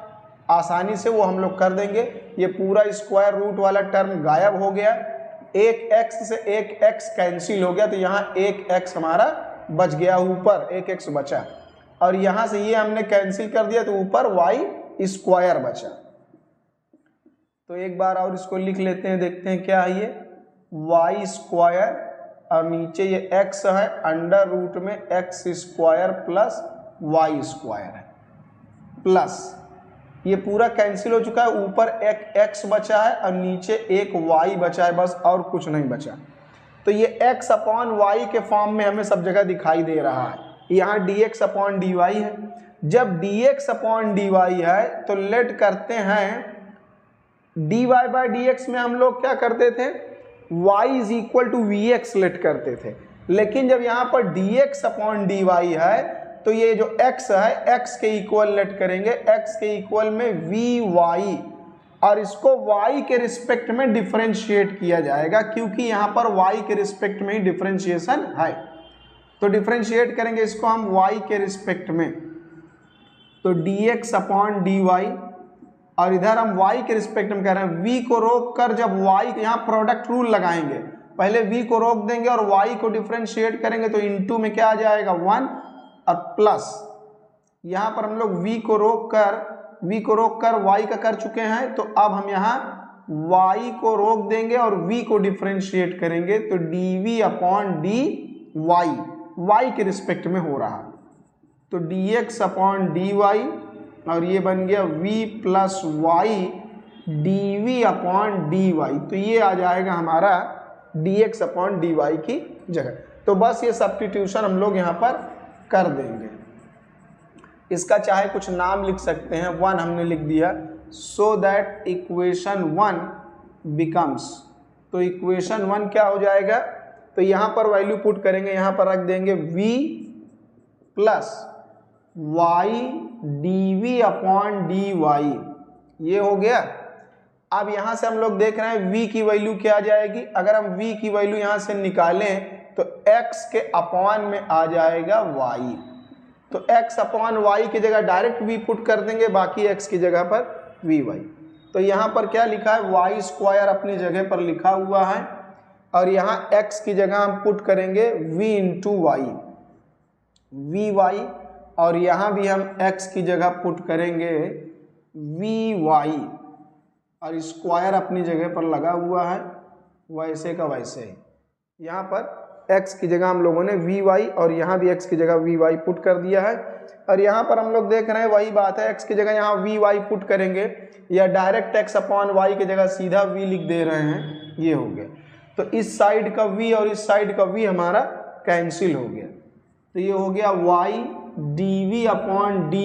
आसानी से वो हम लोग कर देंगे। ये पूरा स्क्वायर रूट वाला टर्म गायब हो गया, एक x से एक x कैंसिल हो गया, तो यहाँ एक x हमारा बच गया, ऊपर एक x बचा, और यहाँ से ये हमने कैंसिल कर दिया तो ऊपर y स्क्वायर बचा। तो एक बार और इसको लिख लेते हैं, देखते हैं क्या है ये y स्क्वायर और नीचे ये x है, अंडर रूट में x square plus y square है, प्लस ये पूरा कैंसिल हो चुका है, ऊपर एक x बचा है और नीचे एक y बचा है, बस और कुछ नहीं बचा। तो ये x अपॉन वाई के फॉर्म में हमें सब जगह दिखाई दे रहा है। यहाँ dx अपॉन dy है। जब dx अपॉन dy है तो लेट करते हैं dy/dx में हम लोग क्या करते थे, y is equal to vx let करते थे, लेकिन जब यहाँ पर dx अपॉन dy है तो ये जो x है x के इक्वल लेट करेंगे, x के इक्वल में vy और इसको y के रिस्पेक्ट में डिफरेंशिएट किया जाएगा, क्योंकि यहाँ पर y के रिस्पेक्ट में ही डिफरेंशिएशन है। तो डिफरेंशिएट करेंगे इसको हम y के रिस्पेक्ट में, तो dx अपॉन dy और इधर हम y के रिस्पेक्ट में कह रहे हैं। v को रोक कर जब y यहाँ प्रोडक्ट रूल लगाएंगे, पहले v को रोक देंगे और y को डिफरेंशिएट करेंगे, तो इनटू में क्या आ जाएगा 1 और प्लस यहाँ पर हम लोग v को रोक कर y का कर चुके हैं, तो अब हम यहाँ y को रोक देंगे और v को डिफरेंशिएट करेंगे, तो dv अपॉन dy y के रिस्पेक्ट में हो रहा है। तो dx अपॉन dy और ये बन गया v plus y dv upon dy। तो ये आ जाएगा हमारा dx अपॉन dy की जगह। तो बस ये सब्स्टिट्यूशन हम लोग यहाँ पर कर देंगे। इसका चाहे कुछ नाम लिख सकते हैं, 1 हमने लिख दिया, सो दैट इक्वेशन 1 बिकम्स। तो इक्वेशन 1 क्या हो जाएगा, तो यहाँ पर वैल्यू पुट करेंगे, यहाँ पर रख देंगे v plus y dv upon dy। ये हो गया। अब यहाँ से हम लोग देख रहे हैं v की वैल्यू क्या आ जाएगी। अगर हम v की वैल्यू यहाँ से निकालें तो x के अपॉन में आ जाएगा y। तो x अपॉन y की जगह डायरेक्ट v पुट कर देंगे, बाकी x की जगह पर vy। तो यहाँ पर क्या लिखा है, वाई स्क्वायर अपनी जगह पर लिखा हुआ है, और यहाँ x की जगह हम पुट करेंगे v इंटू वाई, vy, और यहाँ भी हम x की जगह पुट करेंगे vy, और स्क्वायर अपनी जगह पर लगा हुआ है वैसे का वैसे ही। यहाँ पर x की जगह हम लोगों ने vy और यहाँ भी x की जगह vy पुट कर दिया है। और यहाँ पर हम लोग देख रहे हैं वही बात है, x की जगह यहाँ vy पुट करेंगे या डायरेक्ट x अपॉन y की जगह सीधा v लिख दे रहे हैं, ये हो गया। तो इस साइड का v और इस साइड का v हमारा कैंसिल हो गया। तो ये हो गया y dv upon dy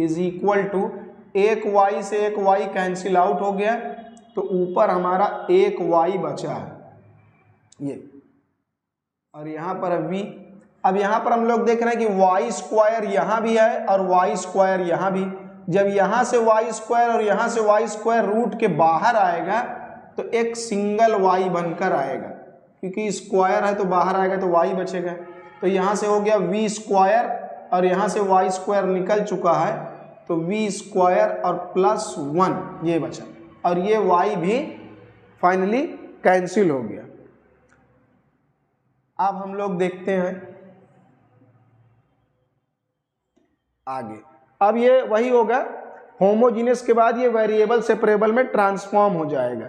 is equal to, एक y से एक y कैंसिल आउट हो गया, तो ऊपर हमारा एक y बचा है ये, और यहाँ पर v। अब यहाँ पर हम लोग देख रहे हैं कि वाई स्क्वायर यहाँ भी है और वाई स्क्वायर यहाँ भी। जब यहाँ से वाई स्क्वायर और यहाँ से वाई स्क्वायर रूट के बाहर आएगा तो एक सिंगल वाई बनकर आएगा, क्योंकि स्क्वायर है तो बाहर आएगा तो वाई बचेगा। तो यहाँ से हो गया वी स्क्वायर और यहाँ से वाई स्क्वायर निकल चुका है, तो वी स्क्वायर और प्लस 1 ये बचा, और ये वाई भी फाइनली कैंसिल हो गया। अब हम लोग देखते हैं आगे। अब ये वही होगा, होमोजीनियस के बाद ये वेरिएबल सेपरेबल में ट्रांसफॉर्म हो जाएगा।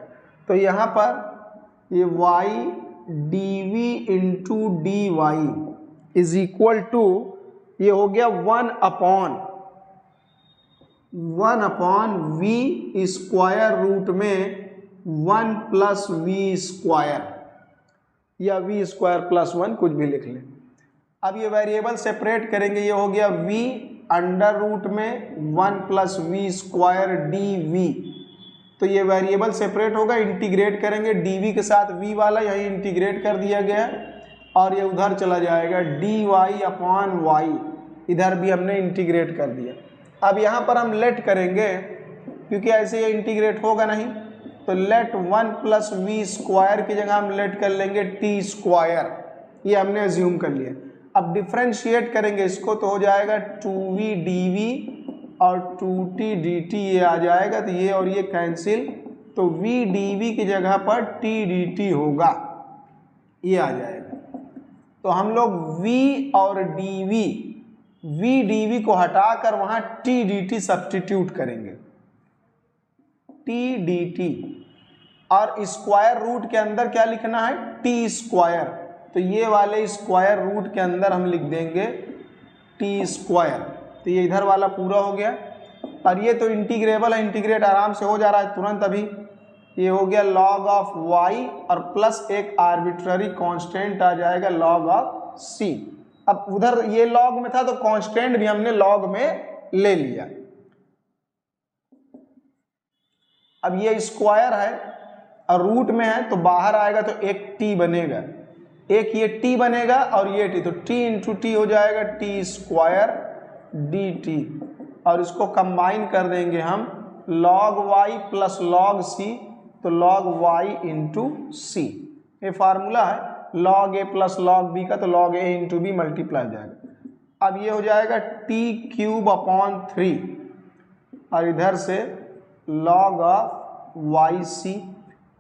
तो यहाँ पर ये y dv into d y is equal to, ये हो गया 1 अपॉन v स्क्वायर रूट में 1 प्लस वी स्क्वायर, या v स्क्वायर प्लस 1 कुछ भी लिख लें। अब ये वेरिएबल सेपरेट करेंगे, ये हो गया v अंडर रूट में 1 plus v square d v. तो ये वेरिएबल सेपरेट होगा, इंटीग्रेट करेंगे डी के साथ v वाला यही इंटीग्रेट कर दिया गया, और ये उधर चला जाएगा डी वाई अपॉन वाई, इधर भी हमने इंटीग्रेट कर दिया। अब यहाँ पर हम लेट करेंगे, क्योंकि ऐसे ये इंटीग्रेट होगा नहीं, तो लेट 1 प्लस वी स्क्वायर की जगह हम लेट कर लेंगे टी स्क्वायर, ये हमने अज्यूम कर लिया। अब डिफ्रेंशिएट करेंगे इसको तो हो जाएगा 2v dv और 2t dt, ये आ जाएगा, तो ये और ये कैंसिल, तो v dv की जगह पर t dt होगा, ये आ जाएगा। तो हम लोग v और v dv को हटाकर वहाँ t dt सब्स्टिट्यूट करेंगे, t dt, और स्क्वायर रूट के अंदर क्या लिखना है, t स्क्वायर। तो ये वाले स्क्वायर रूट के अंदर हम लिख देंगे टी स्क्वायर, तो ये इधर वाला पूरा हो गया। और ये तो इंटीग्रेबल है, इंटीग्रेट आराम से हो जा रहा है तुरंत अभी। ये हो गया log ऑफ y और प्लस एक आर्बिट्ररी कांस्टेंट आ जाएगा log ऑफ c। अब उधर ये log में था तो कांस्टेंट भी हमने log में ले लिया। अब ये स्क्वायर है और रूट में है तो बाहर आएगा तो एक t बनेगा, एक ये t बनेगा और ये t, तो t इंटू टी हो जाएगा टी स्क्वायर डी टी, और इसको कंबाइन कर देंगे हम log y plus log c, तो log y इंटू सी। ये फार्मूला है log a plus log b का, तो log a into b multiply जाएगा। अब ये हो जाएगा t क्यूब अपॉन 3, और इधर से log of y c.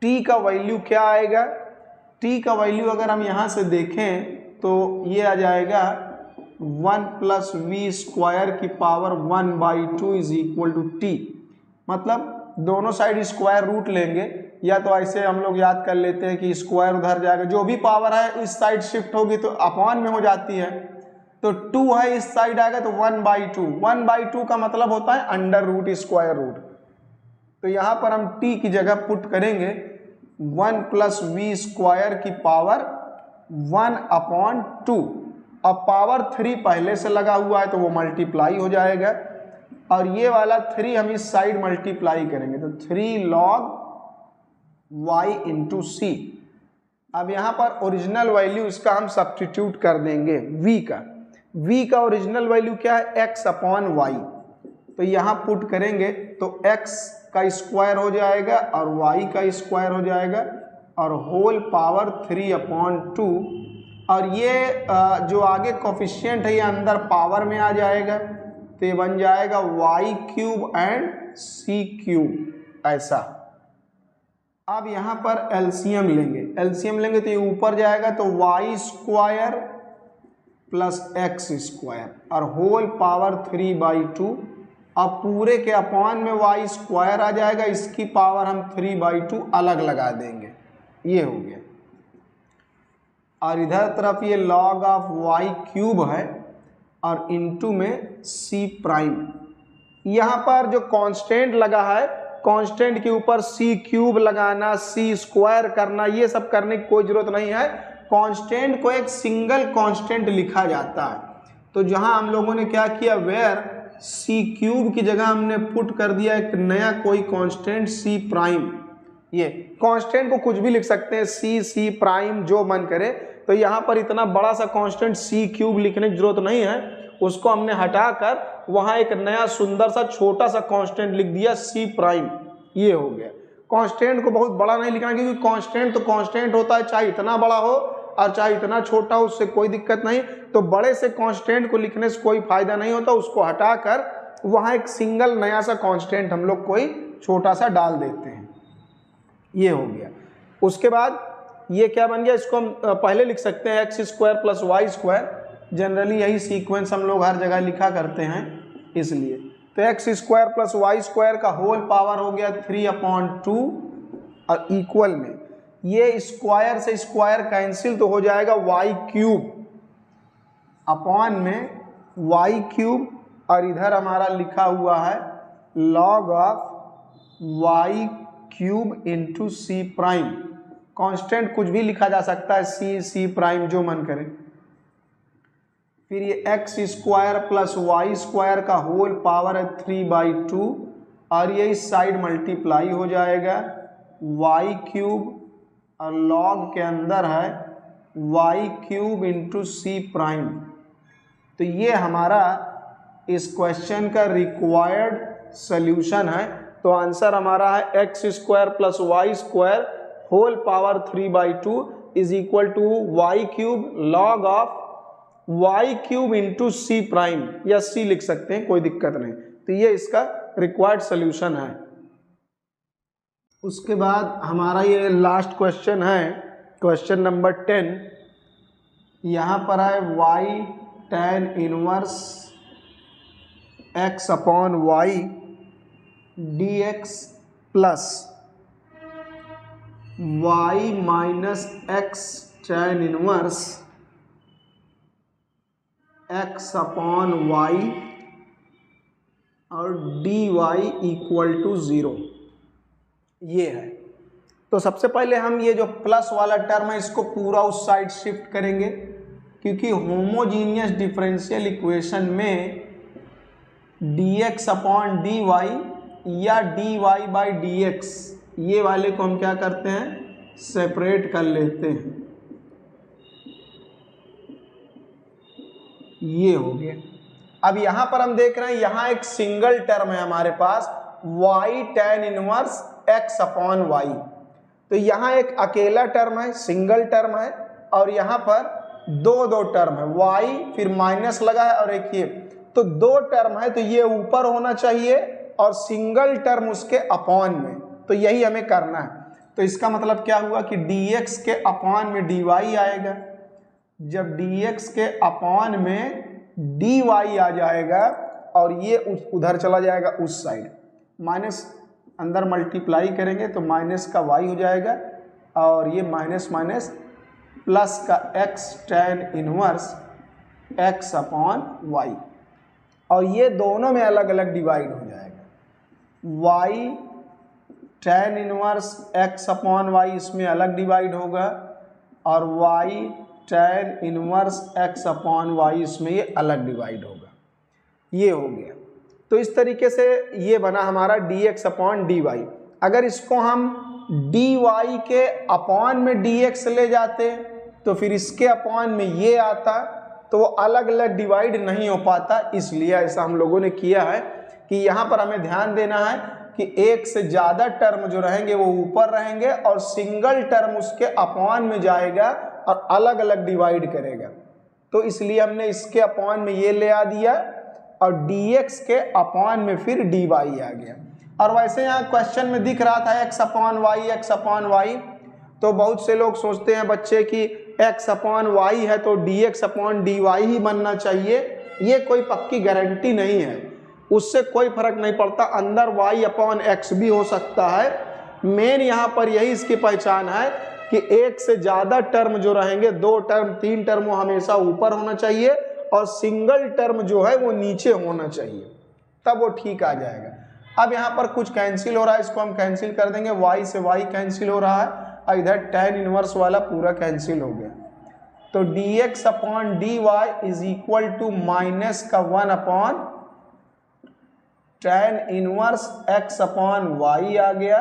t का वैल्यू क्या आएगा, t का वैल्यू अगर हम यहाँ से देखें तो ये आ जाएगा 1 प्लस वी स्क्वायर की power 1/2 is equal to t. मतलब दोनों साइड स्क्वायर रूट लेंगे, या तो ऐसे हम लोग याद कर लेते हैं कि स्क्वायर उधर जाएगा, जो भी पावर है इस साइड शिफ्ट होगी तो अपॉन में हो जाती है, तो 2 है इस साइड आएगा तो 1/2। 1/2 का मतलब होता है अंडर रूट स्क्वायर रूट। तो यहाँ पर हम t की जगह पुट करेंगे 1 + v² की पावर 1/2। अब पावर 3 पहले से लगा हुआ है तो वो मल्टीप्लाई हो जाएगा, और ये वाला 3 हम इस साइड मल्टीप्लाई करेंगे तो 3 log y × c। अब यहाँ पर ओरिजिनल वैल्यू इसका हम सब्स्टिट्यूट कर देंगे v का ओरिजिनल वैल्यू क्या है x/y। तो यहाँ पुट करेंगे तो x का स्क्वायर हो जाएगा और y का स्क्वायर हो जाएगा और होल पावर 3/2। और ये जो आगे कोफिशिएंट है ये अंदर पावर में आ जाएगा तो ये बन जाएगा y³ एंड c³ ऐसा। अब यहाँ पर एलसीएम लेंगे तो ये ऊपर जाएगा तो y² + x² और होल पावर 3/2। अब पूरे के अपॉन में y² आ जाएगा, इसकी पावर हम 3/2 अलग लगा देंगे, ये हो गया। और इधर तरफ ये log ऑफ y³ है और इनटू में c'। यहाँ पर जो कांस्टेंट लगा है, कांस्टेंट के ऊपर c³ लगाना, c² करना, ये सब करने की कोई जरूरत नहीं है। कांस्टेंट को एक सिंगल कांस्टेंट लिखा जाता है। तो जहां हम लोगों ने क्या किया, वेयर c³ की जगह हमने पुट कर दिया एक नया कोई कांस्टेंट c'। ये कांस्टेंट को कुछ भी लिख सकते हैं, c' जो मन करे। तो यहाँ पर इतना बड़ा सा कांस्टेंट c³ लिखने की जरूरत नहीं है, उसको हमने हटाकर वहां एक नया सुंदर सा छोटा सा कांस्टेंट लिख दिया c'। ये हो गया। कांस्टेंट को बहुत बड़ा नहीं लिखना, क्योंकि कांस्टेंट तो कांस्टेंट होता है, चाहे इतना बड़ा हो और चाहे इतना छोटा हो, उससे कोई दिक्कत नहीं। तो बड़े से कांस्टेंट को लिखने से कोई फायदा नहीं होता, उसको हटाकर वहां एक सिंगल नया सा कांस्टेंट हम लोग कोई छोटा सा डाल देते हैं। ये हो गया। उसके बाद ये क्या बन गया, इसको हम पहले लिख सकते हैं x² + y²। जनरली यही सीक्वेंस हम लोग हर जगह लिखा करते हैं, इसलिए तो x² + y² का होल पावर हो गया 3/2 और इक्वल में ये स्क्वायर से स्क्वायर कैंसिल तो हो जाएगा y³ अपॉन में y³ और इधर हमारा लिखा हुआ है log of y³ × c'। Constant कुछ भी लिखा जा सकता है, c' जो मन करे। फिर ये x² + y² का होल पावर है 3/2 और ये इस साइड मल्टीप्लाई हो जाएगा y³ और log के अंदर है y³ × c'। तो ये हमारा इस क्वेश्चन का रिक्वायर्ड सॉल्यूशन है। तो आंसर हमारा है x² + y² whole power 3/2 = y³ log of y³ × c', या c लिख सकते हैं, कोई दिक्कत नहीं। तो ये इसका रिक्वायर्ड सॉल्यूशन है। उसके बाद हमारा ये लास्ट क्वेश्चन है, क्वेश्चन नंबर 10। यहाँ पर है y tan 1 x/y dx plus y - x tan 1 x/y और dy = 0। ये है। तो सबसे पहले हम ये जो प्लस वाला टर्म है इसको पूरा उस साइड शिफ्ट करेंगे, क्योंकि होमोजीनियस डिफरेंशियल इक्वेशन में dx/dy या dy/dx ये वाले को हम क्या करते हैं, सेपरेट कर लेते हैं। ये हो गया। अब यहां पर हम देख रहे हैं यहां एक सिंगल टर्म है हमारे पास y tan 1 x/y। तो यहां एक अकेला टर्म है, सिंगल टर्म है, और यहां पर दो टर्म है, y फिर माइनस लगा है और एक ये, तो दो टर्म है। तो ये ऊपर होना चाहिए और सिंगल टर्म उसके अपॉन में, तो यही हमें करना है। तो इसका मतलब क्या हुआ कि dx के अपॉन में dy आएगा। जब dx के अपॉन में dy आ जाएगा और ये उधर चला जाएगा उस साइड, माइनस अंदर मल्टीप्लाई करेंगे तो माइनस का y हो जाएगा और ये माइनस माइनस प्लस का x tan 1 x upon y, और ये दोनों में अलग अलग डिवाइड हो जाएगा। Y tan inverse x upon y इसमें अलग डिवाइड होगा, और y tan inverse x upon y इसमें ये अलग डिवाइड होगा। ये हो गया। तो इस तरीके से ये बना हमारा dx अपॉन dy। अगर इसको हम dy के अपॉन में dx ले जाते तो फिर इसके अपॉन में ये आता, तो वो अलग अलग डिवाइड नहीं हो पाता। इसलिए ऐसा हम लोगों ने किया है कि यहाँ पर हमें ध्यान देना है कि एक से ज़्यादा टर्म जो रहेंगे वो ऊपर रहेंगे और सिंगल टर्म उसके अपॉन में जाएगा और अलग अलग डिवाइड करेगा। तो इसलिए हमने इसके अपॉन में ये ले आ दिया और dx के अपॉन में फिर dy आ गया। और वैसे यहाँ क्वेश्चन में दिख रहा था x अपॉन वाई, तो बहुत से लोग सोचते हैं बच्चे कि x अपॉन वाई है तो dx अपॉन dy ही बनना चाहिए। ये कोई पक्की गारंटी नहीं है, उससे कोई फर्क नहीं पड़ता, अंदर y अपॉन x भी हो सकता है। मेन यहाँ पर यही इसकी पहचान है कि एक से ज़्यादा टर्म जो रहेंगे, 2 टर्म 3 टर्म, वो हमेशा ऊपर होना चाहिए और सिंगल टर्म जो है वो नीचे होना चाहिए, तब वो ठीक आ जाएगा। अब यहाँ पर कुछ कैंसिल हो रहा है, इसको हम कैंसिल कर देंगे। y से y कैंसिल हो रहा है और इधर tan इनवर्स वाला पूरा कैंसिल हो गया। तो dx upon dy is equal to minus का 1 upon tan inverse x upon y आ गया,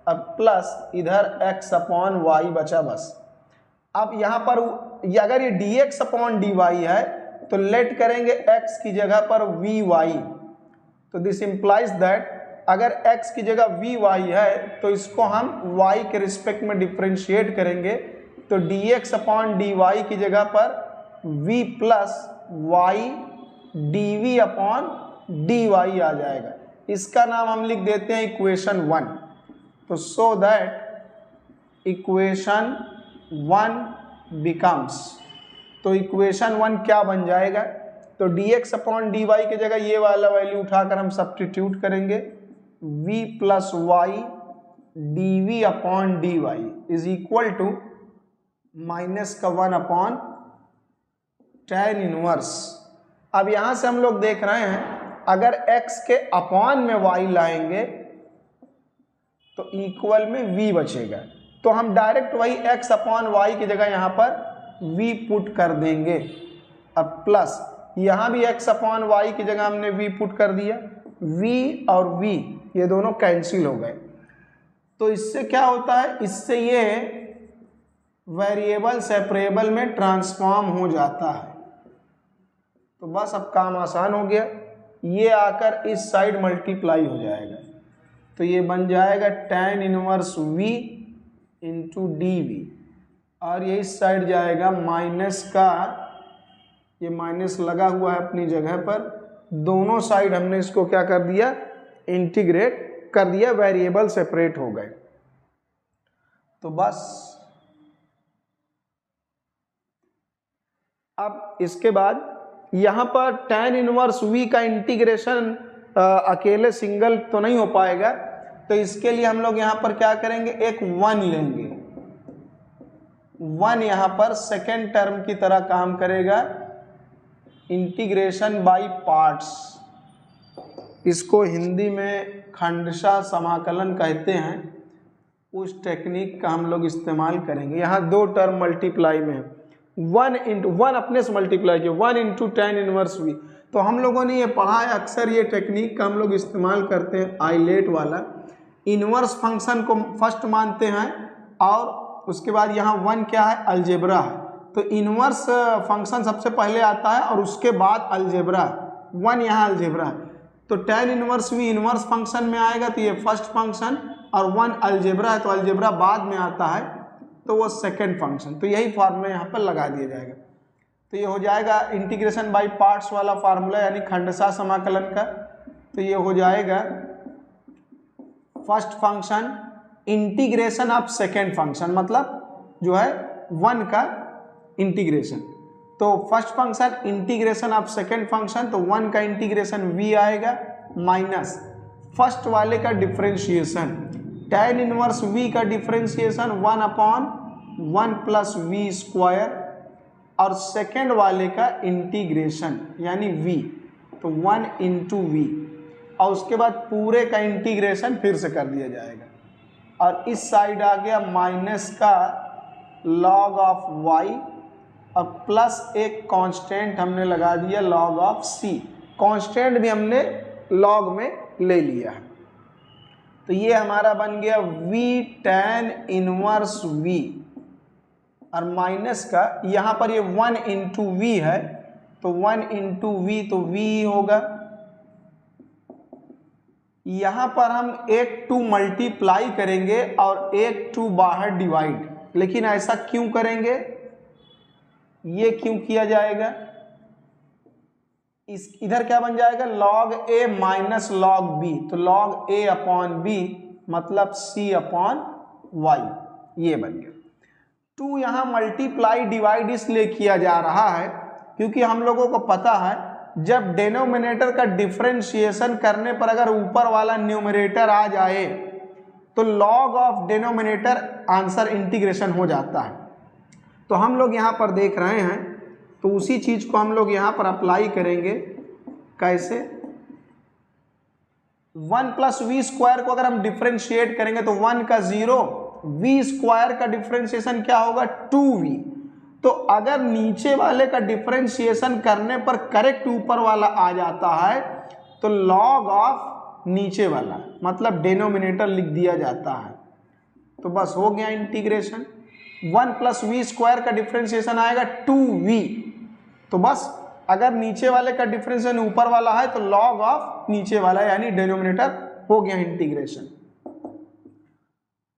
अब प्लस इधर x अपॉन y बचा बस। अब यहाँ पर अगर ये dx अपॉन dy है तो लेट करेंगे x की जगह पर vy। तो दिस इंप्लाइज दैट अगर x की जगह vy है तो इसको हम y के रिस्पेक्ट में डिफ्रेंशिएट करेंगे, तो dx अपॉन dy की जगह पर v plus y dv upon dy आ जाएगा। इसका नाम हम लिख देते हैं इक्वेशन 1। तो सो दैट इक्वेशन 1 बिकम्स, तो इक्वेशन 1 क्या बन जाएगा, तो dx अपॉन dy की जगह ये वाला वैल्यू उठाकर हम सब्स्टिट्यूट करेंगे, v plus y dv upon dy is equal to minus का 1 अपॉन tan इनवर्स। अब यहाँ से हम लोग देख रहे हैं अगर x के अपॉन में y लाएंगे तो इक्वल में v बचेगा, तो हम डायरेक्ट वही x अपॉन y की जगह यहाँ पर v पुट कर देंगे। अब प्लस यहाँ भी x अपॉन y की जगह हमने v पुट कर दिया, v और v ये दोनों कैंसिल हो गए। तो इससे क्या होता है, इससे ये वेरिएबल सेपरेबल में ट्रांसफॉर्म हो जाता है। तो बस अब काम आसान हो गया, ये आकर इस साइड मल्टीप्लाई हो जाएगा, तो ये बन जाएगा tan inverse v into dv, और ये इस साइड जाएगा माइनस का, ये माइनस लगा हुआ है अपनी जगह पर, दोनों साइड हमने इसको क्या कर दिया, इंटीग्रेट कर दिया, वेरिएबल सेपरेट हो गए। तो बस अब इसके बाद यहाँ पर tan इनवर्स v का इंटीग्रेशन अकेले सिंगल तो नहीं हो पाएगा, तो इसके लिए हम लोग यहाँ पर क्या करेंगे, एक 1 लेंगे। 1 यहाँ पर सेकेंड टर्म की तरह काम करेगा, इंटीग्रेशन बाय पार्ट्स, इसको हिंदी में खंडशः समाकलन कहते हैं। उस टेक्निक का हम लोग इस्तेमाल करेंगे। यहाँ 2 टर्म मल्टीप्लाई में है, 1 अपने से मल्टीप्लाई किया, 1 इंटू tan इनवर्स v। तो हम लोगों ने ये पढ़ा है, अक्सर ये टेक्निक का हम लोग इस्तेमाल करते हैं, आइलेट वाला। इनवर्स फंक्शन को फर्स्ट मानते हैं और उसके बाद यहाँ 1 क्या है, अलजेब्रा है, तो इनवर्स फंक्शन सबसे पहले आता है और उसके बाद अलजेब्रा, 1 यहाँ अलजेब्रा है। तो tan inverse v inverse function में आएगा तो ये फर्स्ट फंक्शन, और 1 अलजेब्रा है तो अलजेब्रा बाद में आता है तो वो सेकेंड फंक्शन। तो यही फार्मूला यहाँ पर लगा दिया जाएगा। तो ये हो जाएगा इंटीग्रेशन बाय पार्ट्स वाला फार्मूला, यानी खंडशः समाकलन का। तो ये हो जाएगा first function integration of second function, मतलब जो है 1 का इंटीग्रेशन। तो first function integration of second function, तो 1 का इंटीग्रेशन v आएगा माइनस फर्स्ट वाले का डिफ्रेंशिएशन, tan इनवर्स v का differentiation 1 upon 1 plus v square, और सेकेंड वाले का इंटीग्रेशन यानी v, तो 1 इंटू वी, और उसके बाद पूरे का इंटीग्रेशन फिर से कर दिया जाएगा। और इस साइड आ गया माइनस का log ऑफ y और प्लस एक कांस्टेंट हमने लगा दिया log ऑफ c। कांस्टेंट भी हमने log में ले लिया है। तो ये हमारा बन गया v tan इनवर्स v, और माइनस का यहाँ पर ये 1 इंटू वी है, तो 1 इंटू वी तो v ही होगा। यहाँ पर हम एक 2 मल्टीप्लाई करेंगे और एक 2 बाहर डिवाइड, लेकिन ऐसा क्यों करेंगे, ये क्यों किया जाएगा, इस इधर क्या बन जाएगा log a minus log b, तो log a अपॉन b मतलब c अपॉन y, ये बन गया। 2 यहाँ मल्टीप्लाई डिवाइड इसलिए किया जा रहा है क्योंकि हम लोगों को पता है जब डिनोमिनेटर का डिफरेंशिएशन करने पर अगर ऊपर वाला न्यूमरेटर आ जाए तो log of denominator answer integration हो जाता है। तो हम लोग यहाँ पर देख रहे हैं, तो उसी चीज को हम लोग यहाँ पर अप्लाई करेंगे। कैसे, 1 प्लस वी स्क्वायर को अगर हम डिफरेंशिएट करेंगे तो 1 का 0, वी स्क्वायर का डिफरेंशिएशन क्या होगा 2v। तो अगर नीचे वाले का डिफरेंशिएशन करने पर करेक्ट ऊपर वाला आ जाता है तो log ऑफ नीचे वाला मतलब डिनोमिनेटर लिख दिया जाता है। तो बस हो गया इंटीग्रेशन। 1 प्लस वी स्क्वायर का डिफरेंशिएशन आएगा 2v, तो बस अगर नीचे वाले का डिफरेंशिएशन ऊपर वाला है तो log ऑफ नीचे वाला यानी डिनोमिनेटर हो गया इंटीग्रेशन।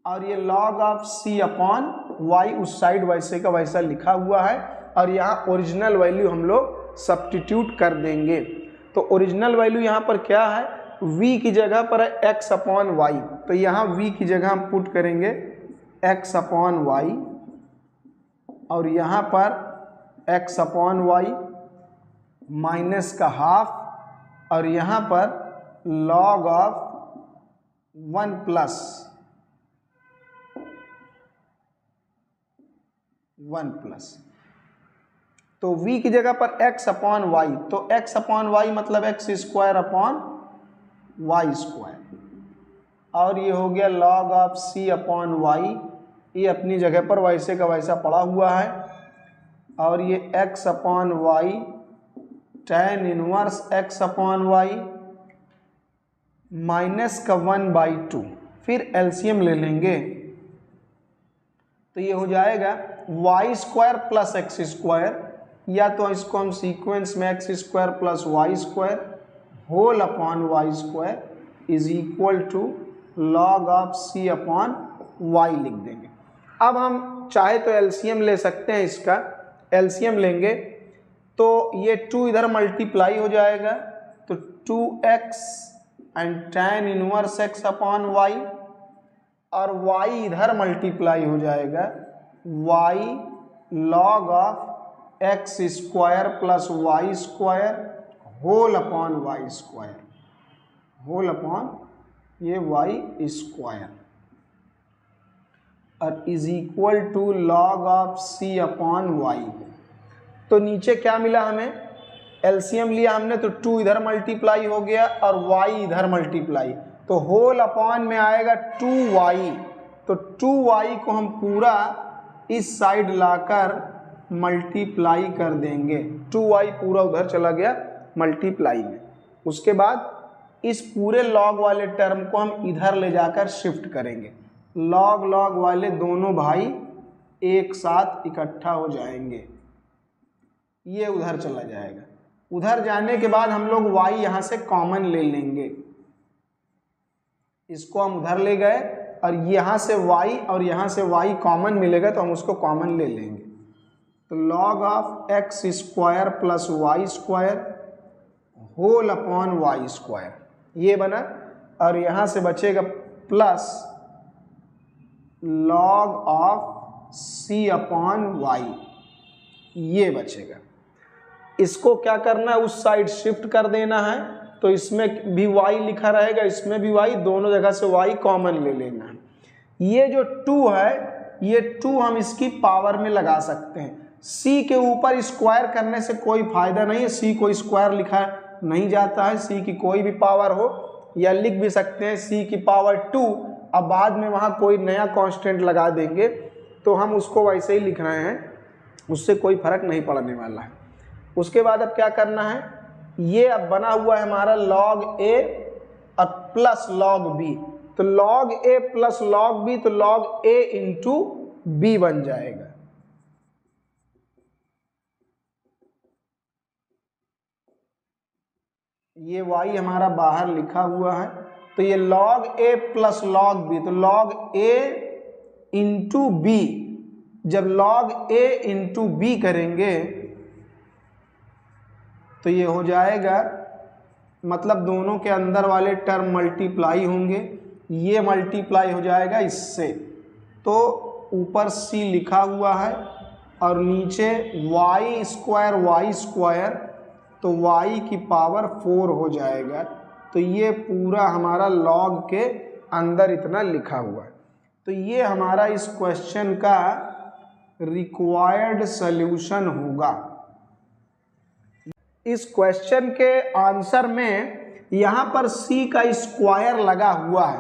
और ये log of c upon y उस साइड वैसे का वैसा लिखा हुआ है, और यहाँ ओरिजिनल वैल्यू हम लोग सब्स्टिट्यूट कर देंगे। तो ओरिजिनल वैल्यू यहाँ पर क्या है, v की जगह पर है x अपॉन y, तो यहाँ v की जगह हम पुट करेंगे x अपॉन y, और यहाँ पर x अपॉन y माइनस का हाफ, और यहाँ पर log ऑफ 1 प्लस 1 प्लस, तो v की जगह पर x अपॉन y, तो x अपॉन y मतलब x square upon y square, और ये हो गया log of c upon y, ये अपनी जगह पर वैसे का वैसा पड़ा हुआ है, और ये x upon y tan inverse x upon y minus का 1/2, फिर एलसीएम ले लेंगे तो ये हो जाएगा y square plus x square, या तो इसको हम सीक्वेंस में x square plus y square whole upon y square is equal to log of c upon y लिख देंगे। अब हम चाहे तो एलसीएम ले सकते हैं, इसका एलसीएम लेंगे तो ये 2 इधर मल्टीप्लाई हो जाएगा, तो 2x and tan inverse x upon y, और y इधर मल्टीप्लाई हो जाएगा y log of x square plus y square whole upon y square, whole upon ये y स्क्वायर, और is equal to log of c upon y। तो नीचे क्या मिला हमें, एलसीएम लिया हमने तो 2 इधर मल्टीप्लाई हो गया और y इधर मल्टीप्लाई, तो होल अपॉन में आएगा 2y, तो 2y को हम पूरा इस साइड लाकर मल्टीप्लाई कर देंगे, 2y पूरा उधर चला गया मल्टीप्लाई में। उसके बाद इस पूरे log वाले टर्म को हम इधर ले जाकर शिफ्ट करेंगे, log log वाले दोनों भाई एक साथ इकट्ठा हो जाएंगे, ये उधर चला जाएगा। उधर जाने के बाद हम लोग y यहाँ से कॉमन ले लेंगे, इसको हम उधर ले गए और यहाँ से y और यहाँ से y कॉमन मिलेगा तो हम उसको कॉमन ले लेंगे, तो log of x square plus y square whole upon y square ये बना, और यहाँ से बचेगा plus log of c upon y, ये बचेगा। इसको क्या करना है, उस साइड शिफ्ट कर देना है, तो इसमें भी y लिखा रहेगा, इसमें भी y, दोनों जगह से y कॉमन ले लेना है। ये जो 2 है, ये 2 हम इसकी पावर में लगा सकते हैं, सी के ऊपर स्क्वायर करने से कोई फायदा नहीं है, सी को स्क्वायर लिखा नहीं जाता है, सी की कोई भी पावर हो, या लिख भी सकते हैं सी की पावर 2। अब बाद में वहाँ कोई नया कांस्टेंट लगा देंगे तो हम उसको वैसे ही लिख रहे हैं, उससे कोई फर्क नहीं पड़ने वाला है। उसके बाद अब क्या करना है, ये अब बना हुआ है हमारा log a और प्लस log b, तो log a plus log b, तो log a इंटू b बन जाएगा। ये y हमारा बाहर लिखा हुआ है, तो ये log a plus log b, तो log a इंटू b, जब log a इंटू b करेंगे तो ये हो जाएगा, मतलब दोनों के अंदर वाले टर्म मल्टीप्लाई होंगे, ये मल्टीप्लाई हो जाएगा इससे, तो ऊपर c लिखा हुआ है और नीचे y स्क्वायर, तो y की पावर 4 हो जाएगा। तो ये पूरा हमारा log के अंदर इतना लिखा हुआ है। तो ये हमारा इस क्वेश्चन का रिक्वायर्ड सॉल्यूशन होगा। इस क्वेश्चन के आंसर में यहाँ पर c का स्क्वायर लगा हुआ है,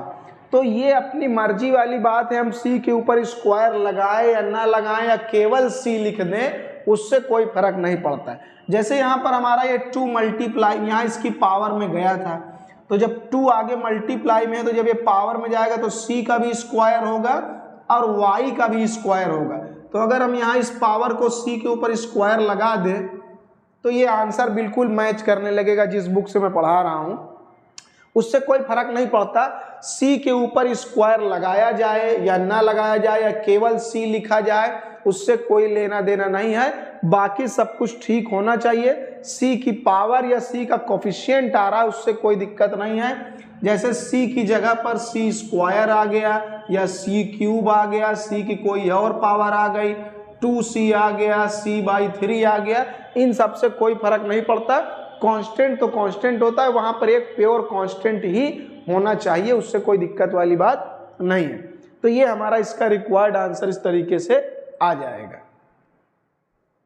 तो ये अपनी मर्जी वाली बात है, हम c के ऊपर स्क्वायर लगाएं या ना लगाएं या केवल c लिख दें, उससे कोई फर्क नहीं पड़ता है। जैसे यहाँ पर हमारा ये 2 मल्टीप्लाई, यहाँ इसकी पावर में गया था, तो जब 2 आगे मल्टीप्लाई में है तो जब ये पावर में जाएगा तो c का भी स्क्वायर होगा और y का भी स्क्वायर होगा। तो अगर हम यहाँ इस पावर को c के ऊपर स्क्वायर लगा दें तो ये आंसर बिल्कुल मैच करने लगेगा जिस बुक से मैं पढ़ा रहा हूँ, उससे कोई फर्क नहीं पड़ता c के ऊपर स्क्वायर लगाया जाए या ना लगाया जाए या केवल c लिखा जाए, उससे कोई लेना देना नहीं है। बाकी सब कुछ ठीक होना चाहिए, c की पावर या c का कोफिशिएंट आ रहा है उससे कोई दिक्कत नहीं है। जैसे c की जगह पर c स्क्वायर आ गया या c क्यूब आ गया, c की कोई और पावर आ गई, 2c आ गया, c/3 आ गया, इन सब से कोई फर्क नहीं पड़ता। कांस्टेंट तो कांस्टेंट होता है, वहां पर एक प्योर कांस्टेंट ही होना चाहिए, उससे कोई दिक्कत वाली बात नहीं है। तो ये हमारा इसका रिक्वायर्ड आंसर इस तरीके से आ जाएगा।